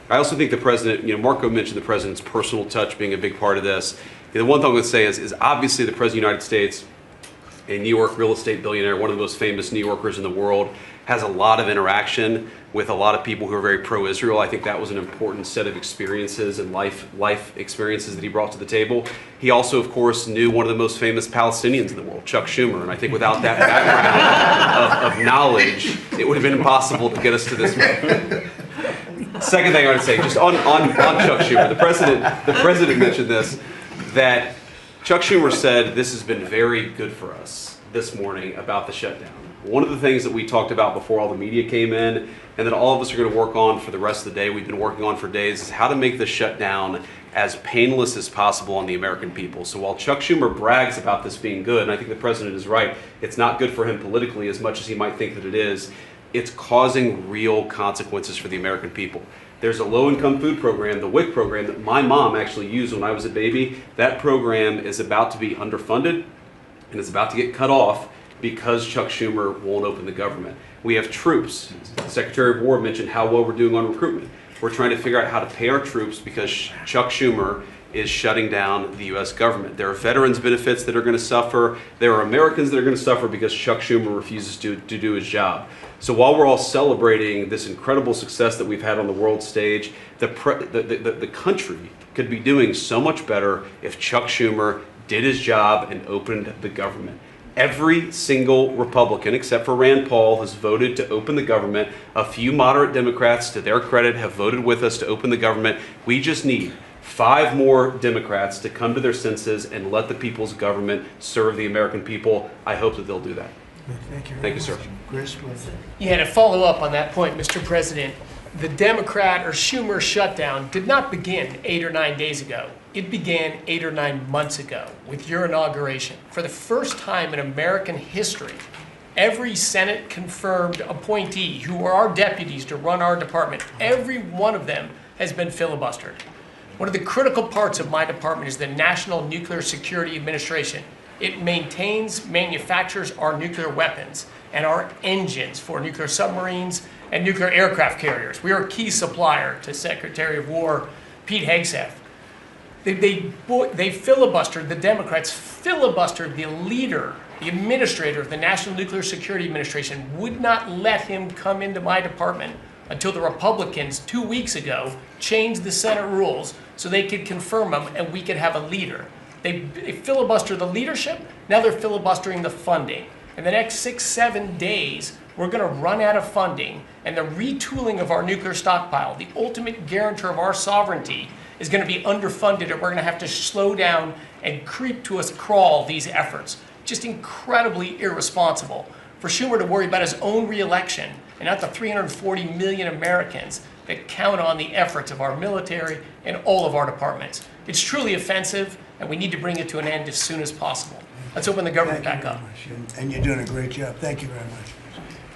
I also think the president, you know, Marco mentioned the president's personal touch being a big part of this. The one thing I'm going to say is obviously the president of the United States, a New York real estate billionaire, one of the most famous New Yorkers in the world, has a lot of interaction with a lot of people who are very pro-Israel. I think that was an important set of experiences and life experiences that he brought to the table. He also, of course, knew one of the most famous Palestinians in the world, Chuck Schumer. And I think without that background of knowledge, it would have been impossible to get us to this moment. Second thing I would say, just on Chuck Schumer, the president mentioned this, that Chuck Schumer said this has been very good for us this morning about the shutdown. One of the things that we talked about before all the media came in, and that all of us are going to work on for the rest of the day, we've been working on for days, is how to make the shutdown as painless as possible on the American people. So while Chuck Schumer brags about this being good, and I think the president is right, it's not good for him politically as much as he might think that it is, it's causing real consequences for the American people. There's a low-income food program, the WIC program, that my mom actually used when I was a baby. That program is about to be underfunded, and it's about to get cut off because Chuck Schumer won't open the government. We have troops. The Secretary of War mentioned how well we're doing on recruitment. We're trying to figure out how to pay our troops because Chuck Schumer is shutting down the U.S. government. There are veterans benefits that are going to suffer. There are Americans that are going to suffer because Chuck Schumer refuses to do his job. So while we're all celebrating this incredible success that we've had on the world stage, the country could be doing so much better if Chuck Schumer did his job and opened the government. Every single Republican, except for Rand Paul, has voted to open the government. A few moderate Democrats, to their credit, have voted with us to open the government. We just need 5 more Democrats to come to their senses and let the people's government serve the American people. I hope that they'll do that. Thank you. Thank you, sir. Chris, what's it? Yeah, to follow up on that point, Mr. President, the Democrat or Schumer shutdown did not begin 8 or 9 days ago. It began 8 or 9 months ago with your inauguration. For the first time in American history, every Senate confirmed appointee who are our deputies to run our department, every one of them has been filibustered. One of the critical parts of my department is the National Nuclear Security Administration. It maintains, manufactures our nuclear weapons and our engines for nuclear submarines and nuclear aircraft carriers. We are a key supplier to Secretary of War Pete Hegseth. They filibustered, the Democrats filibustered the leader, the administrator of the National Nuclear Security Administration, would not let him come into my department until the Republicans 2 weeks ago changed the Senate rules so they could confirm him and we could have a leader. They filibustered the leadership, now they're filibustering the funding. In the next 6-7 days, we're gonna run out of funding, and the retooling of our nuclear stockpile, the ultimate guarantor of our sovereignty, is gonna be underfunded, and we're gonna have to slow down and creep to a crawl these efforts. Just incredibly irresponsible for Schumer to worry about his own reelection and not the 340 million Americans that count on the efforts of our military and all of our departments. It's truly offensive, and we need to bring it to an end as soon as possible. Let's open the government Thank back you up. very much. And you're doing a great job. Thank you very much.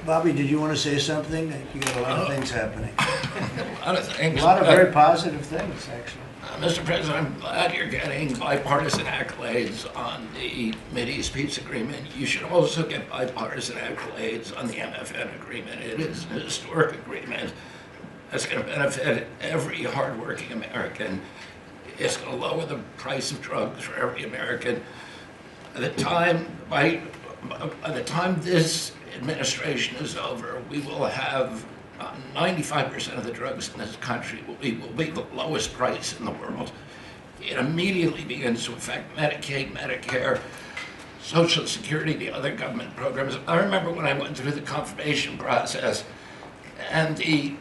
Bobby, did you want to say something? You got a lot of things happening. A lot of things. A lot of very positive things, actually. Mr. President, I'm glad you're getting bipartisan accolades on the Mideast peace agreement. You should also get bipartisan accolades on the MFN agreement. It is a historic agreement that's going to benefit every hardworking American. It's going to lower the price of drugs for every American. By the time this administration is over, we will have 95% of the drugs in this country will be the lowest price in the world. It immediately begins to affect Medicaid, Medicare, Social Security, the other government programs. I remember when I went through the confirmation process, and the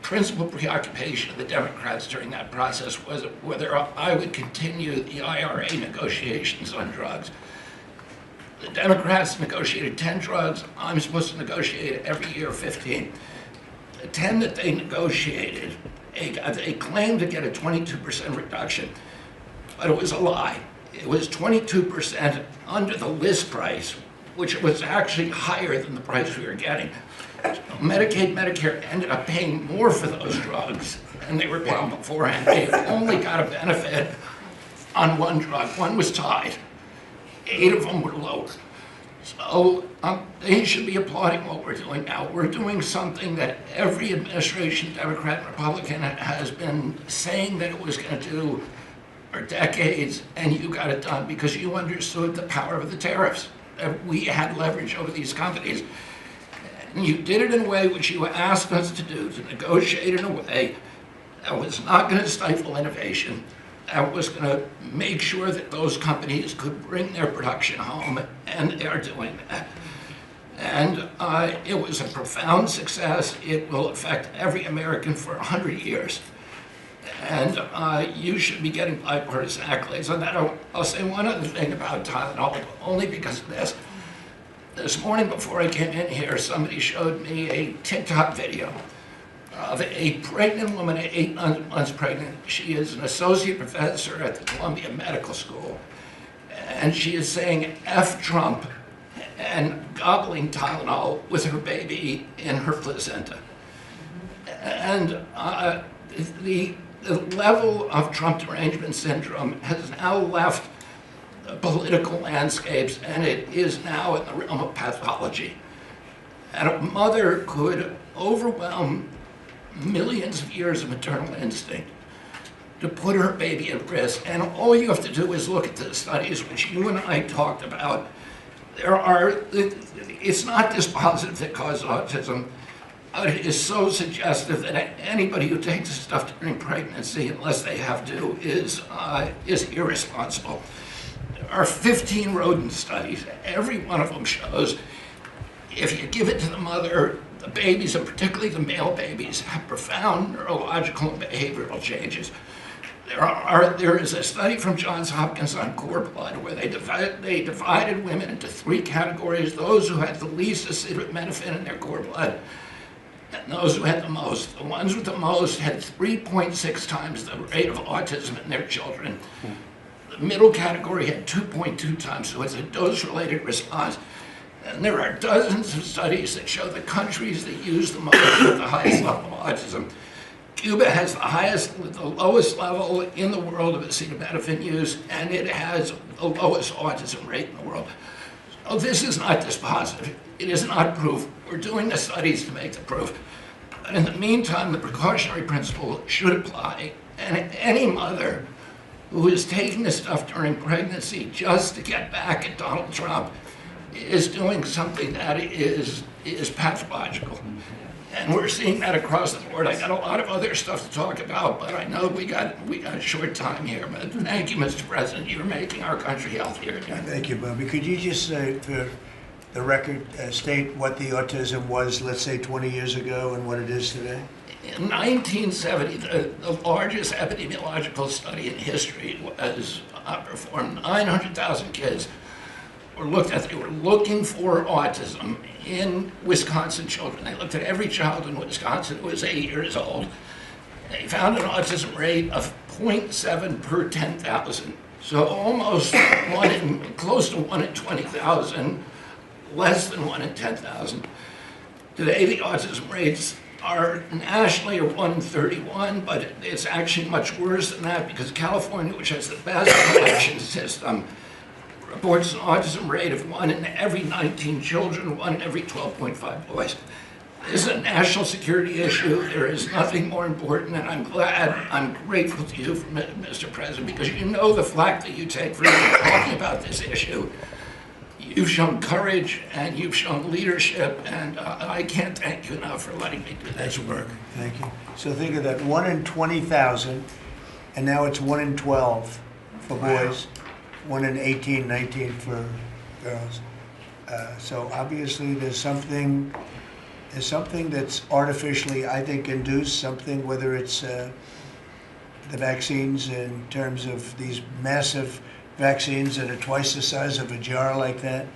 principal preoccupation of the Democrats during that process was whether I would continue the IRA negotiations on drugs. The Democrats negotiated 10 drugs. I'm supposed to negotiate every year 15. The 10 that they negotiated, they claimed to get a 22% reduction, but it was a lie. It was 22% under the list price, which was actually higher than the price we were getting. So Medicaid, Medicare ended up paying more for those drugs than they were paying beforehand. They only got a benefit on one drug. One was tied. 8 of them were lower. So they should be applauding what we're doing now. We're doing something that every administration, Democrat and Republican, has been saying that it was going to do for decades, and you got it done because you understood the power of the tariffs. That we had leverage over these companies. And you did it in a way which you asked us to do, to negotiate in a way that was not going to stifle innovation, that was going to make sure that those companies could bring their production home, and they are doing that. And it was a profound success. It will affect every American for 100 years. And you should be getting bipartisan accolades on that. I'll say one other thing about Tylenol, only because of this. This morning before I came in here, somebody showed me a TikTok video of a pregnant woman, 8 months pregnant. She is an associate professor at the Columbia Medical School. And she is saying F Trump and gobbling Tylenol with her baby in her placenta. And the level of Trump derangement syndrome has now left the political landscapes, and it is now in the realm of pathology. And a mother could overwhelm millions of years of maternal instinct to put her baby at risk. And all you have to do is look at the studies which you and I talked about. It's not dispositive that causes autism. It is so suggestive that anybody who takes this stuff during pregnancy, unless they have to, is irresponsible. There are 15 rodent studies. Every one of them shows if you give it to the mother The babies, and particularly the male babies, have profound neurological and behavioral changes. There is a study from Johns Hopkins on cord blood where they divided women into 3 categories: those who had the least acetaminophen in their cord blood, and those who had the most. The ones with the most had 3.6 times the rate of autism in their children. The middle category had 2.2 times, so it's a dose-related response. And there are dozens of studies that show the countries that use the most have the highest level of autism. Cuba has the lowest level in the world of acetaminophen use, and it has the lowest autism rate in the world. So this is not dispositive. It is not proof. We're doing the studies to make the proof. But in the meantime, the precautionary principle should apply, and any mother who is taking this stuff during pregnancy just to get back at Donald Trump is doing something that is pathological. And we're seeing that across the board. I got a lot of other stuff to talk about, but I know we got a short time here. But thank you, Mr. President. You're making our country healthier again. Thank you, Bobby. Could you just, for the record, state what the autism was, let's say, 20 years ago and what it is today? In 1970, the largest epidemiological study in history was performed. 900,000 kids were looked at. They were looking for autism in Wisconsin children. They looked at every child in Wisconsin who was 8 years old. They found an autism rate of 0.7 per 10,000. So almost close to 1 in 20,000, less than 1 in 10,000. Today, the autism rates are nationally are 1 in 31, but it's actually much worse than that because California, which has the best collection system, reports an autism rate of 1 in every 19 children, 1 in every 12.5 boys. This is a national security issue. There is nothing more important, and I'm grateful to you, Mr. President, because you know the flack that you take for talking about this issue. You've shown courage and you've shown leadership, and I can't thank you enough for letting me do this work. Thank you. So think of that, 1 in 20,000, and now it's 1 in 12 for boys, 1 in 18, 19 for girls. So obviously there's something that's artificially, I think, induced, something, whether it's the vaccines in terms of these massive vaccines that are twice the size of a jar like that,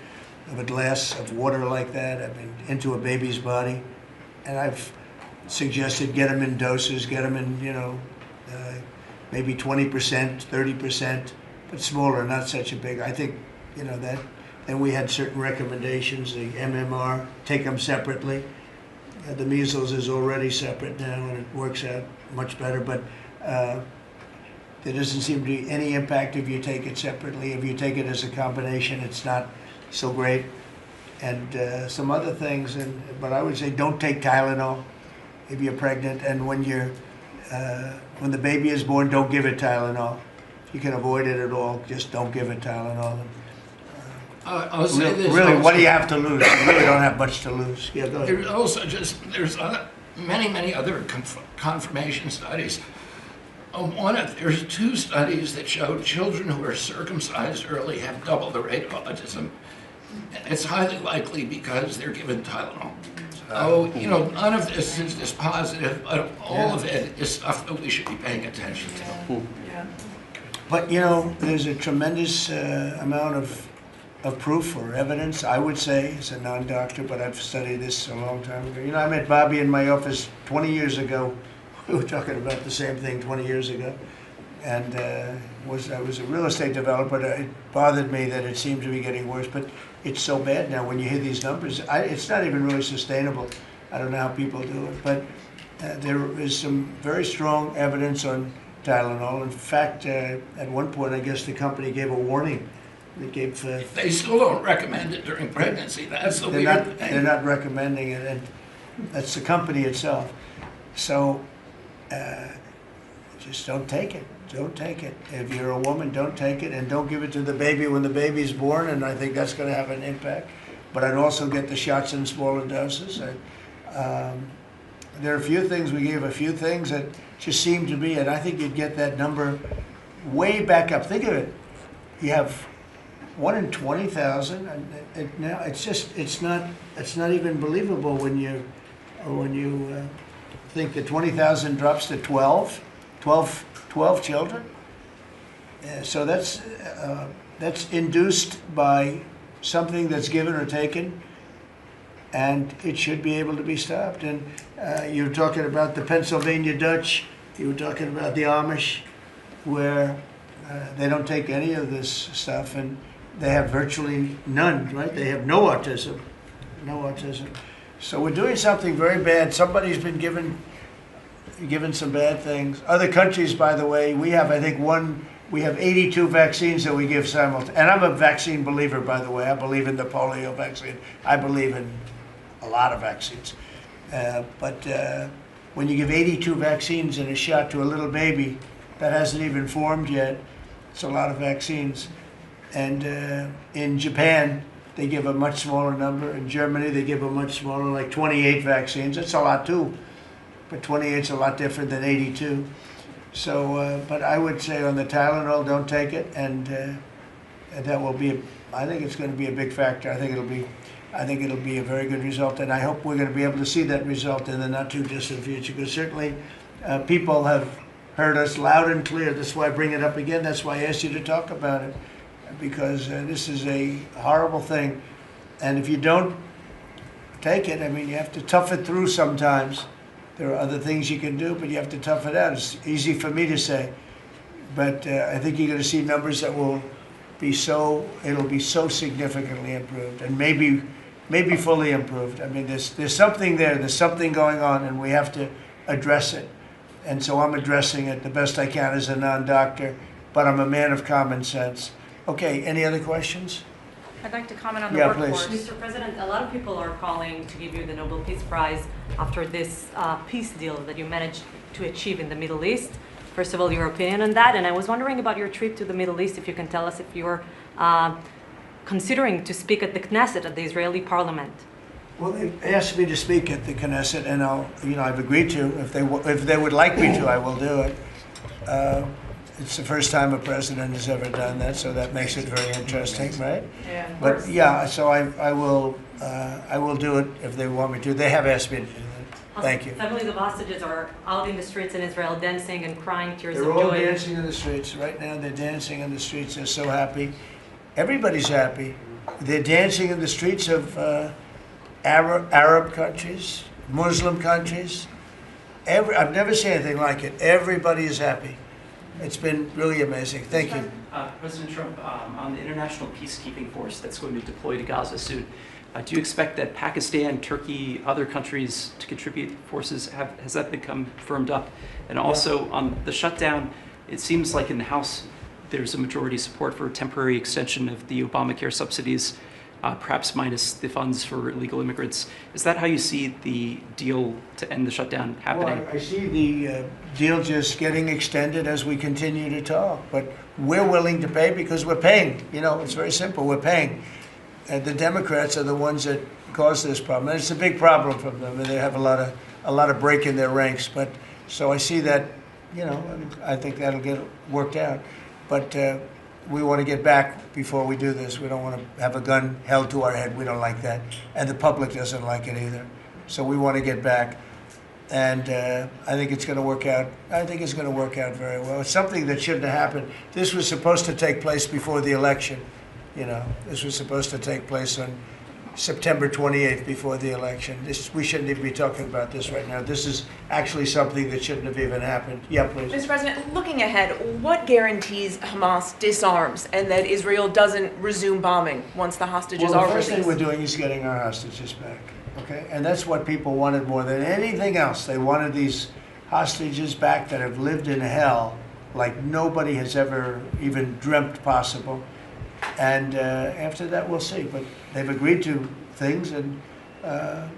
of a glass of water like that, I mean, into a baby's body. And I've suggested get them in doses, get them in, maybe 20%, 30%, but smaller, not such a big. I think, that. Then we had certain recommendations, the MMR, take them separately. The measles is already separate now, and it works out much better, but there doesn't seem to be any impact if you take it separately. If you take it as a combination, it's not so great. And some other things, but I would say don't take Tylenol if you're pregnant, and when the baby is born, don't give it Tylenol. If you can avoid it at all, just don't give it Tylenol. I'll say this. Really, also, what do you have to lose? You really don't have much to lose. Yeah, go ahead. There's also there's many other confirmation studies. There's 2 studies that show children who are circumcised early have double the rate of autism. It's highly likely because they're given Tylenol. So, none of this is dispositive, but all of it is stuff that we should be paying attention to. Yeah. But, there's a tremendous amount of proof or evidence, I would say, as a non-doctor, but I've studied this a long time ago. I met Bobby in my office 20 years ago. We were talking about the same thing 20 years ago. And I was a real estate developer. It bothered me that it seemed to be getting worse, but it's so bad now when you hear these numbers. It's not even really sustainable. I don't know how people do it, but there is some very strong evidence on Tylenol. In fact, at one point, I guess the company gave a warning. They still don't recommend it during pregnancy. That's the weird thing. They're not recommending it, and that's the company itself. So just don't take it. Don't take it. If you're a woman, don't take it, and don't give it to the baby when the baby's born, and I think that's going to have an impact. But I'd also get the shots in smaller doses. There are a few things, we gave a few things that just seem to be, and I think you'd get that number way back up. Think of it. You have 1 in 20,000, and now it's not even believable when you when you think that 20,000 drops to 12 children. So that's induced by something that's given or taken, and it should be able to be stopped. And you're talking about the Pennsylvania Dutch, you were talking about the Amish, where they don't take any of this stuff, and they have virtually none, right? They have no autism, no autism. So we're doing something very bad. Somebody's been given some bad things. Other countries, by the way, we have, I think, we have 82 vaccines that we give simultaneously. And I'm a vaccine believer, by the way. I believe in the polio vaccine. I believe in a lot of vaccines. But when you give 82 vaccines in a shot to a little baby that hasn't even formed yet, it's a lot of vaccines. And in Japan, they give a much smaller number. In Germany, they give a much smaller, like 28 vaccines. It's a lot too, but 28 is a lot different than 82. So, but I would say on the Tylenol, don't take it, and that will be. I think it's going to be a big factor. I think it'll be a very good result, and I hope we're going to be able to see that result in the not too distant future. Because certainly, people have heard us loud and clear. That's why I bring it up again. That's why I asked you to talk about it, because this is a horrible thing, and if you don't take it, I mean, you have to tough it through sometimes. There are other things you can do, but you have to tough it out. It's easy for me to say, but I think you're going to see numbers that will be it'll be so significantly improved, and maybe fully improved. I mean, there's something there, there's something going on, and we have to address it. And so I'm addressing it the best I can as a non-doctor, but I'm a man of common sense. Okay, any other questions? I'd like to comment on the Yeah, workforce. please. Mr. President, a lot of people are calling to give you the Nobel Peace Prize after this peace deal that you managed to achieve in the Middle East. First of all, your opinion on that, and I was wondering about your trip to the Middle East, if you can tell us if you're considering to speak at the Knesset, at the Israeli parliament. Well, they asked me to speak at the Knesset, and I've agreed to. If they would like me to, I will do it. It's the first time a president has ever done that, so that makes it very interesting, right? Yeah. But yeah, so I will do it if they want me to. They have asked me to do that. Thank you. Families of hostages are out in the streets in Israel dancing and crying tears of They're joy. all dancing in the streets right now. They're dancing in the streets. They're so happy. Everybody's happy. They're dancing in the streets of Arab countries, Muslim countries. I've never seen anything like it. Everybody is happy. It's been really amazing. Thank you. President Trump, on the international peacekeeping force that's going to deploy to Gaza soon, do you expect that Pakistan, Turkey, other countries to contribute forces? Has that become firmed up? And also on the shutdown, it seems like in the House there's a majority support for a temporary extension of the Obamacare subsidies, perhaps minus the funds for illegal immigrants. Is that how you see the deal to end the shutdown happening? Well, I see the deal just getting extended as we continue to talk. But we're willing to pay because we're paying. You know, it's very simple. We're paying. The Democrats are the ones that caused this problem, and it's a big problem for them. And they have a lot of break in their ranks. But so I see that. You know, I think that'll get worked out. But we want to get back before we do this. We don't want to have a gun held to our head. We don't like that. And the public doesn't like it either. So we want to get back. And I think it's going to work out. I think it's going to work out very well. It's something that shouldn't have happened. This was supposed to take place before the election. You know, this was supposed to take place on September 28th before the election. We shouldn't even be talking about this right now. This is actually something that shouldn't have even happened. Yeah, please. Mr. President, looking ahead, what guarantees Hamas disarms and that Israel doesn't resume bombing once the hostages Well, are the first released? thing we're doing is getting our hostages back, okay? And that's what people wanted more than anything else. They wanted these hostages back that have lived in hell like nobody has ever even dreamt possible. And after that, we'll see. But they've agreed to things, and I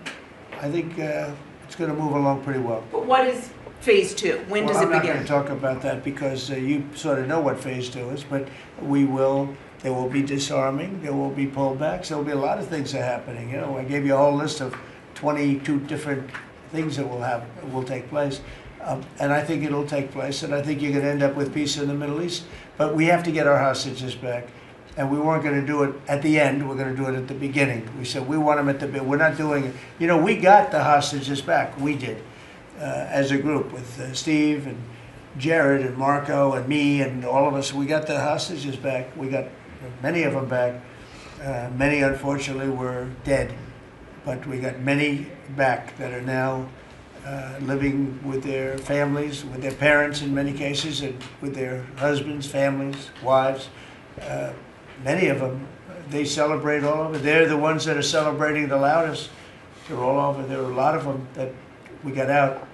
think it's going to move along pretty well. But what is phase two? When does it I'm not begin? going to talk about that because you sort of know what phase two is, but there will be disarming, there will be pullbacks, there will be a lot of things that are happening. You know, I gave you a whole list of 22 different things that will take place. And I think it'll take place, and I think you're going to end up with peace in the Middle East. But we have to get our hostages back. and we weren't going to do it at the end. We're going to do it at the beginning. We said we want them at the beginning. We're not doing it. You know, we got the hostages back. We did, as a group with Steve and Jared and Marco and me and all of us. We got the hostages back. We got many of them back. Many, unfortunately, were dead, but we got many back that are now living with their families, with their parents in many cases, and with their husbands, families, wives. Many of them, they celebrate all over. They're the ones that are celebrating the loudest. They're all over. There are a lot of them that we got out.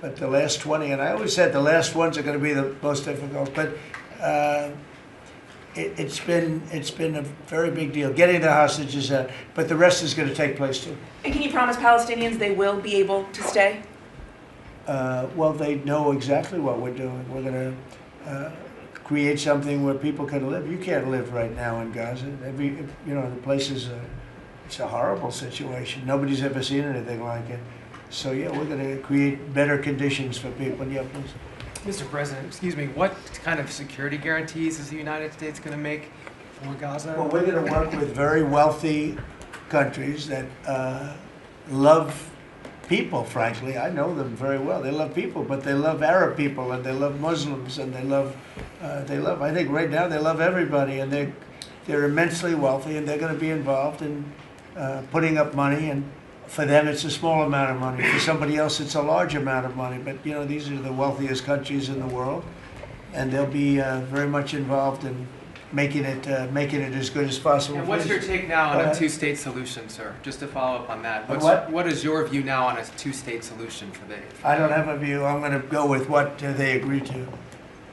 But the last 20, and I always said the last ones are going to be the most difficult, but it's been a very big deal, getting the hostages out, but the rest is going to take place too. And can you promise Palestinians they will be able to stay? Well, they know exactly what we're doing. We're going to create something where people can live. You can't live right now in Gaza. The place is it's a horrible situation. Nobody's ever seen anything like it. So yeah, we're going to create better conditions for people. Yeah, please. Mr. President, excuse me, what kind of security guarantees is the United States going to make for Gaza? Well, we're going to work with very wealthy countries that love people, frankly. I know them very well. They love people, but they love Arab people, and they love Muslims, and they love, I think right now they love everybody, and they're immensely wealthy, and they're going to be involved in putting up money, and for them it's a small amount of money. For somebody else it's a large amount of money, but you know, these are the wealthiest countries in the world, and they'll be very much involved in making it as good as possible. And what's your take now on a two-state solution, sir? Just to follow up on that. What is your view now on a two-state solution for the... I don't have a view. I'm going to go with what they agree to.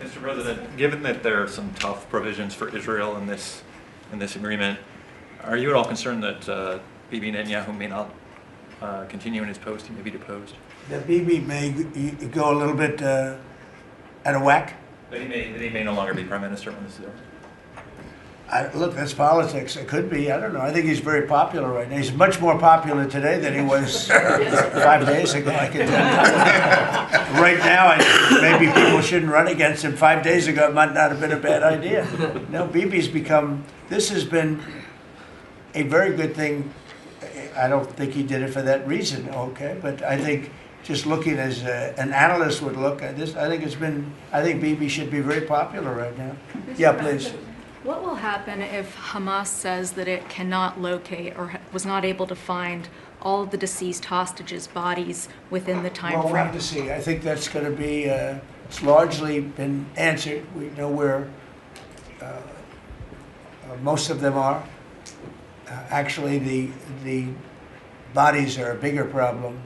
Mr. President, given that there are some tough provisions for Israel in this agreement, are you at all concerned that Bibi Netanyahu may not continue in his post? He may be deposed? That Bibi may go a little bit out of whack? That he may no longer be prime minister when this is over? Look, that's politics. It could be. I don't know. I think he's very popular right now. He's much more popular today than he was 5 days ago, I can tell you. Right now, I think maybe people shouldn't run against him. 5 days ago, it might not have been a bad idea. No, Bibi's become, this has been a very good thing. I don't think he did it for that reason, okay? But I think just looking as an analyst would look at this, I think Bibi should be very popular right now. Yeah, please. What will happen if Hamas says that it cannot locate or was not able to find all of the deceased hostages' bodies within the time frame? Well, we'll have to see. I think that's going to be, it's largely been answered. We know where most of them are. Actually, the bodies are a bigger problem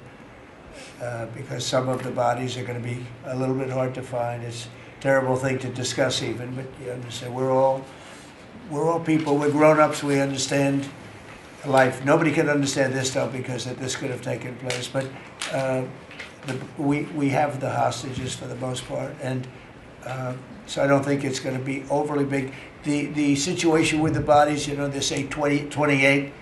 because some of the bodies are going to be a little bit hard to find. It's a terrible thing to discuss even, but you understand, we're all people, we're grown-ups, we understand life. Nobody can understand this stuff because this could have taken place, but we have the hostages for the most part, and so I don't think it's going to be overly big. The situation with the bodies, you know, they say 28.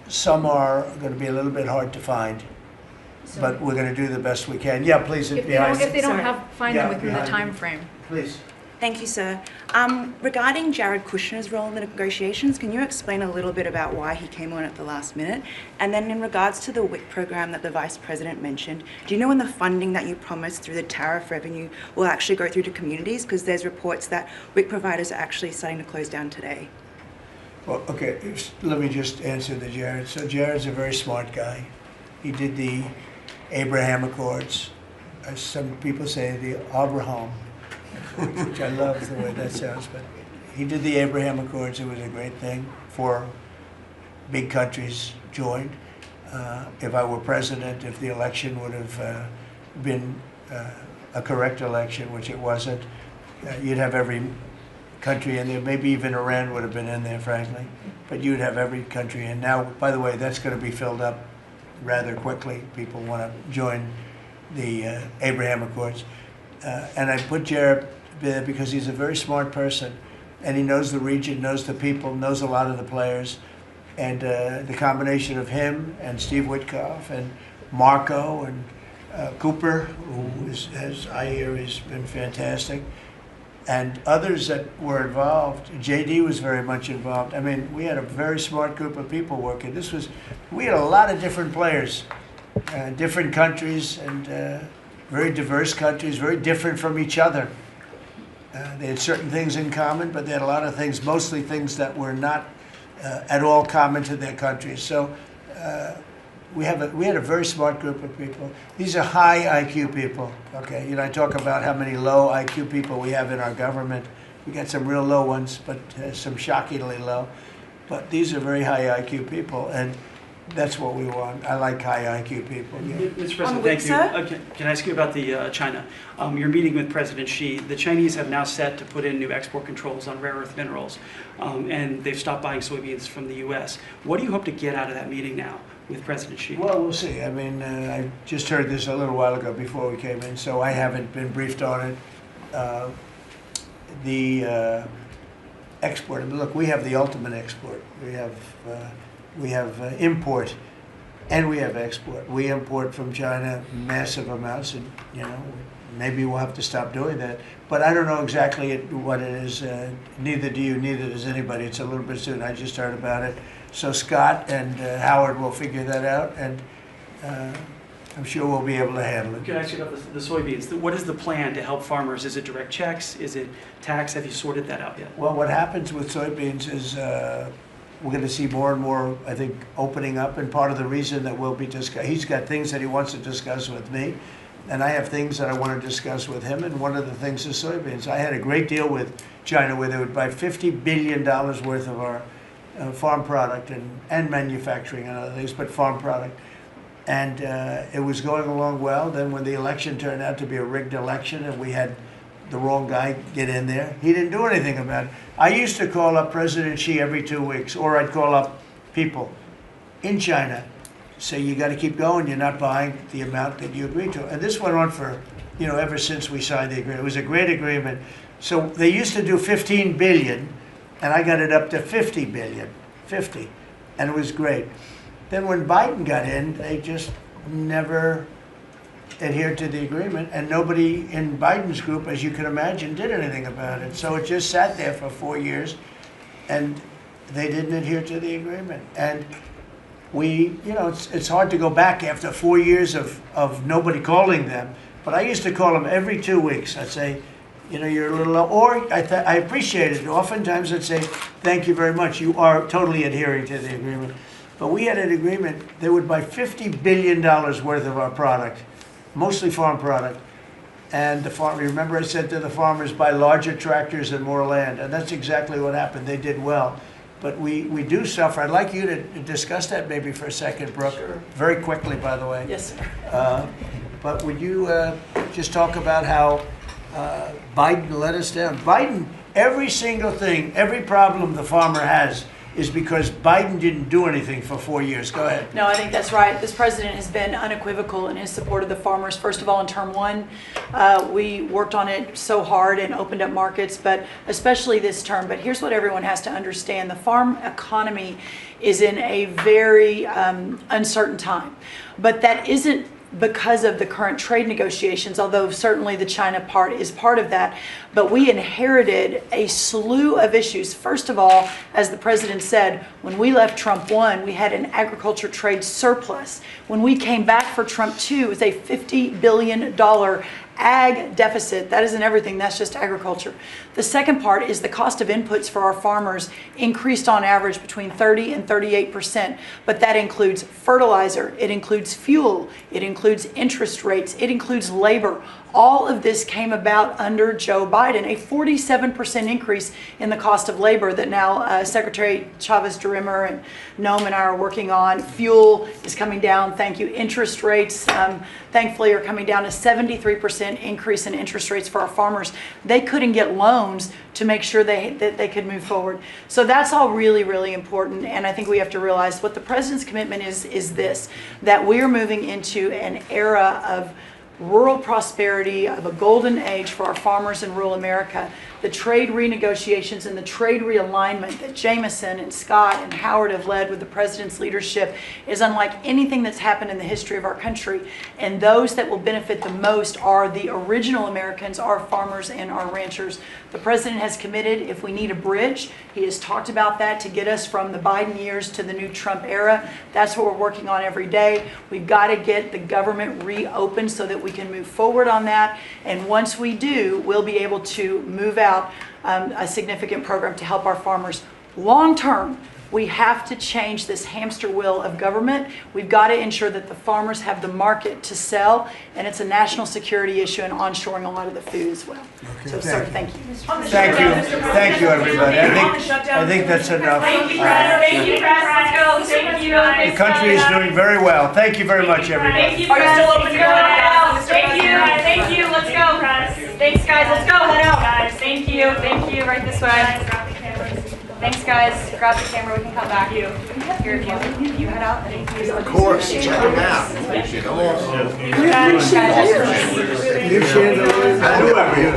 Some are going to be a little bit hard to find, but we're going to do the best we can. Yeah, please. If they don't find them within the time frame. Please. Thank you, sir. Regarding Jared Kushner's role in the negotiations, can you explain a little bit about why he came on at the last minute? And then in regards to the WIC program that the Vice President mentioned, do you know when the funding that you promised through the tariff revenue will actually go through to communities? Because there's reports that WIC providers are actually starting to close down today. Well, okay, let me just answer the Jared. So Jared's a very smart guy. He did the Abraham Accords. As some people say, the Abraham, which I love the way that sounds, but he did the Abraham Accords. It was a great thing. 4 big countries joined. If I were president, if the election would have been a correct election, which it wasn't, you'd have every country in there. Maybe even Iran would have been in there, frankly. But you'd have every country in. Now, by the way, that's going to be filled up rather quickly. People want to join the Abraham Accords. And I put Jared there because he's a very smart person, and he knows the region, knows the people, knows a lot of the players. And the combination of him and Steve Witkoff and Marco and Cooper, who is, as I hear, has been fantastic. and others that were involved. JD was very much involved. I mean, we had a very smart group of people working. We had a lot of different players, different countries, and very diverse countries, very different from each other. They had certain things in common, but they had a lot of things, mostly things that were not at all common to their countries. So we had a very smart group of people. These are high IQ people. Okay, I talk about how many low IQ people we have in our government. We got some real low ones, but some shockingly low. But these are very high IQ people, and that's what we want. I like high IQ people. Yeah. Mr. President, thank you. Can I ask you about the China? You're meeting with President Xi. The Chinese have now set to put in new export controls on rare earth minerals, and they've stopped buying soybeans from the U.S. What do you hope to get out of that meeting now with President Xi? Well, we'll see. I mean, I just heard this a little while ago before we came in, so I haven't been briefed on it. The export. I mean, look, we have the ultimate export. We have import, and we have export. We import from China massive amounts, and maybe we'll have to stop doing that. But I don't know exactly what it is. Neither do you. Neither does anybody. It's a little bit soon. I just heard about it. So Scott and Howard will figure that out, and I'm sure we'll be able to handle it. Can I ask you about the soybeans? What is the plan to help farmers? Is it direct checks? Is it tax? Have you sorted that out yet? Well, what happens with soybeans is we're going to see more and more, I think, opening up, and part of the reason that we'll be he's got things that he wants to discuss with me, and I have things that I want to discuss with him, and one of the things is soybeans. I had a great deal with China where they would buy $50 billion worth of our farm product and manufacturing and other things, but farm product. And it was going along well. Then when the election turned out to be a rigged election and we had the wrong guy get in there, he didn't do anything about it. I used to call up President Xi every 2 weeks, or I'd call up people in China, say, you got to keep going, you're not buying the amount that you agreed to. And this went on for, ever since we signed the agreement. It was a great agreement. So they used to do 15 billion, and I got it up to 50 billion, 50, and it was great. Then when Biden got in, they just never adhered to the agreement, and nobody in Biden's group, as you can imagine, did anything about it. So it just sat there for 4 years, and they didn't adhere to the agreement. And it's hard to go back after 4 years of nobody calling them, but I used to call them every 2 weeks. I'd say, you're a little low, or I appreciate it. Oftentimes I'd say, thank you very much, you are totally adhering to the agreement. But we had an agreement, they would buy $50 billion worth of our product, mostly farm product. And remember I said to the farmers, buy larger tractors and more land. And that's exactly what happened. They did well. But we do suffer. I'd like you to discuss that maybe for a second, Brooke. Sure. Very quickly, by the way. Yes, sir. But would you just talk about how Biden let us down? Biden, every single thing, every problem the farmer has is because Biden didn't do anything for 4 years. Go ahead. No, I think that's right. This president has been unequivocal in his support of the farmers. First of all, in term one, we worked on it so hard and opened up markets, but especially this term. But here's what everyone has to understand. The farm economy is in a very uncertain time. But that isn't because of the current trade negotiations, although certainly the China part is part of that. But we inherited a slew of issues. First of all, as the president said, when we left Trump 1, we had an agriculture trade surplus. When we came back for Trump 2, it was a $50 billion ag deficit. That isn't everything, that's just agriculture. The second part is the cost of inputs for our farmers increased on average between 30 and 38%, but that includes fertilizer, it includes fuel, it includes interest rates, it includes labor. All of this came about under Joe Biden, a 47% increase in the cost of labor that now Secretary Chavez-DeRimmer and Noam and I are working on. Fuel is coming down, thank you. Interest rates, thankfully, are coming down. A 73% increase in interest rates for our farmers. They couldn't get loans to make sure that they could move forward. So that's all really, really important. And I think we have to realize what the president's commitment is this, that we are moving into an era of rural prosperity, of a golden age for our farmers in rural America. The trade renegotiations and the trade realignment that Jameson and Scott and Howard have led with the president's leadership is unlike anything that's happened in the history of our country. And those that will benefit the most are the original Americans, our farmers and our ranchers. The president has committed, if we need a bridge, he has talked about that to get us from the Biden years to the new Trump era. That's what we're working on every day. We've got to get the government reopened so that we can move forward on that. And once we do, we'll be able to move out a significant program to help our farmers. Long term, we have to change this hamster wheel of government. We've got to ensure that the farmers have the market to sell, and it's a national security issue and onshoring a lot of the food as well. Okay, So, sir, thank you. Thank you, everybody. I think that's enough. Thank you, Press. Thank you, Press. Let's go. Thank you. The country is doing very well. Thank you very much, everybody. Thank you, Press. Let's go. Head out. Thank you. Thank you. Let's go, Press. Thanks, guys. Let's go. Head out, guys. Thank you. Thank you. Right this way. Thanks, guys. Grab the camera. We can come back. You head out. Of course. Check them out. Come on. You chandeliers. Whoever you.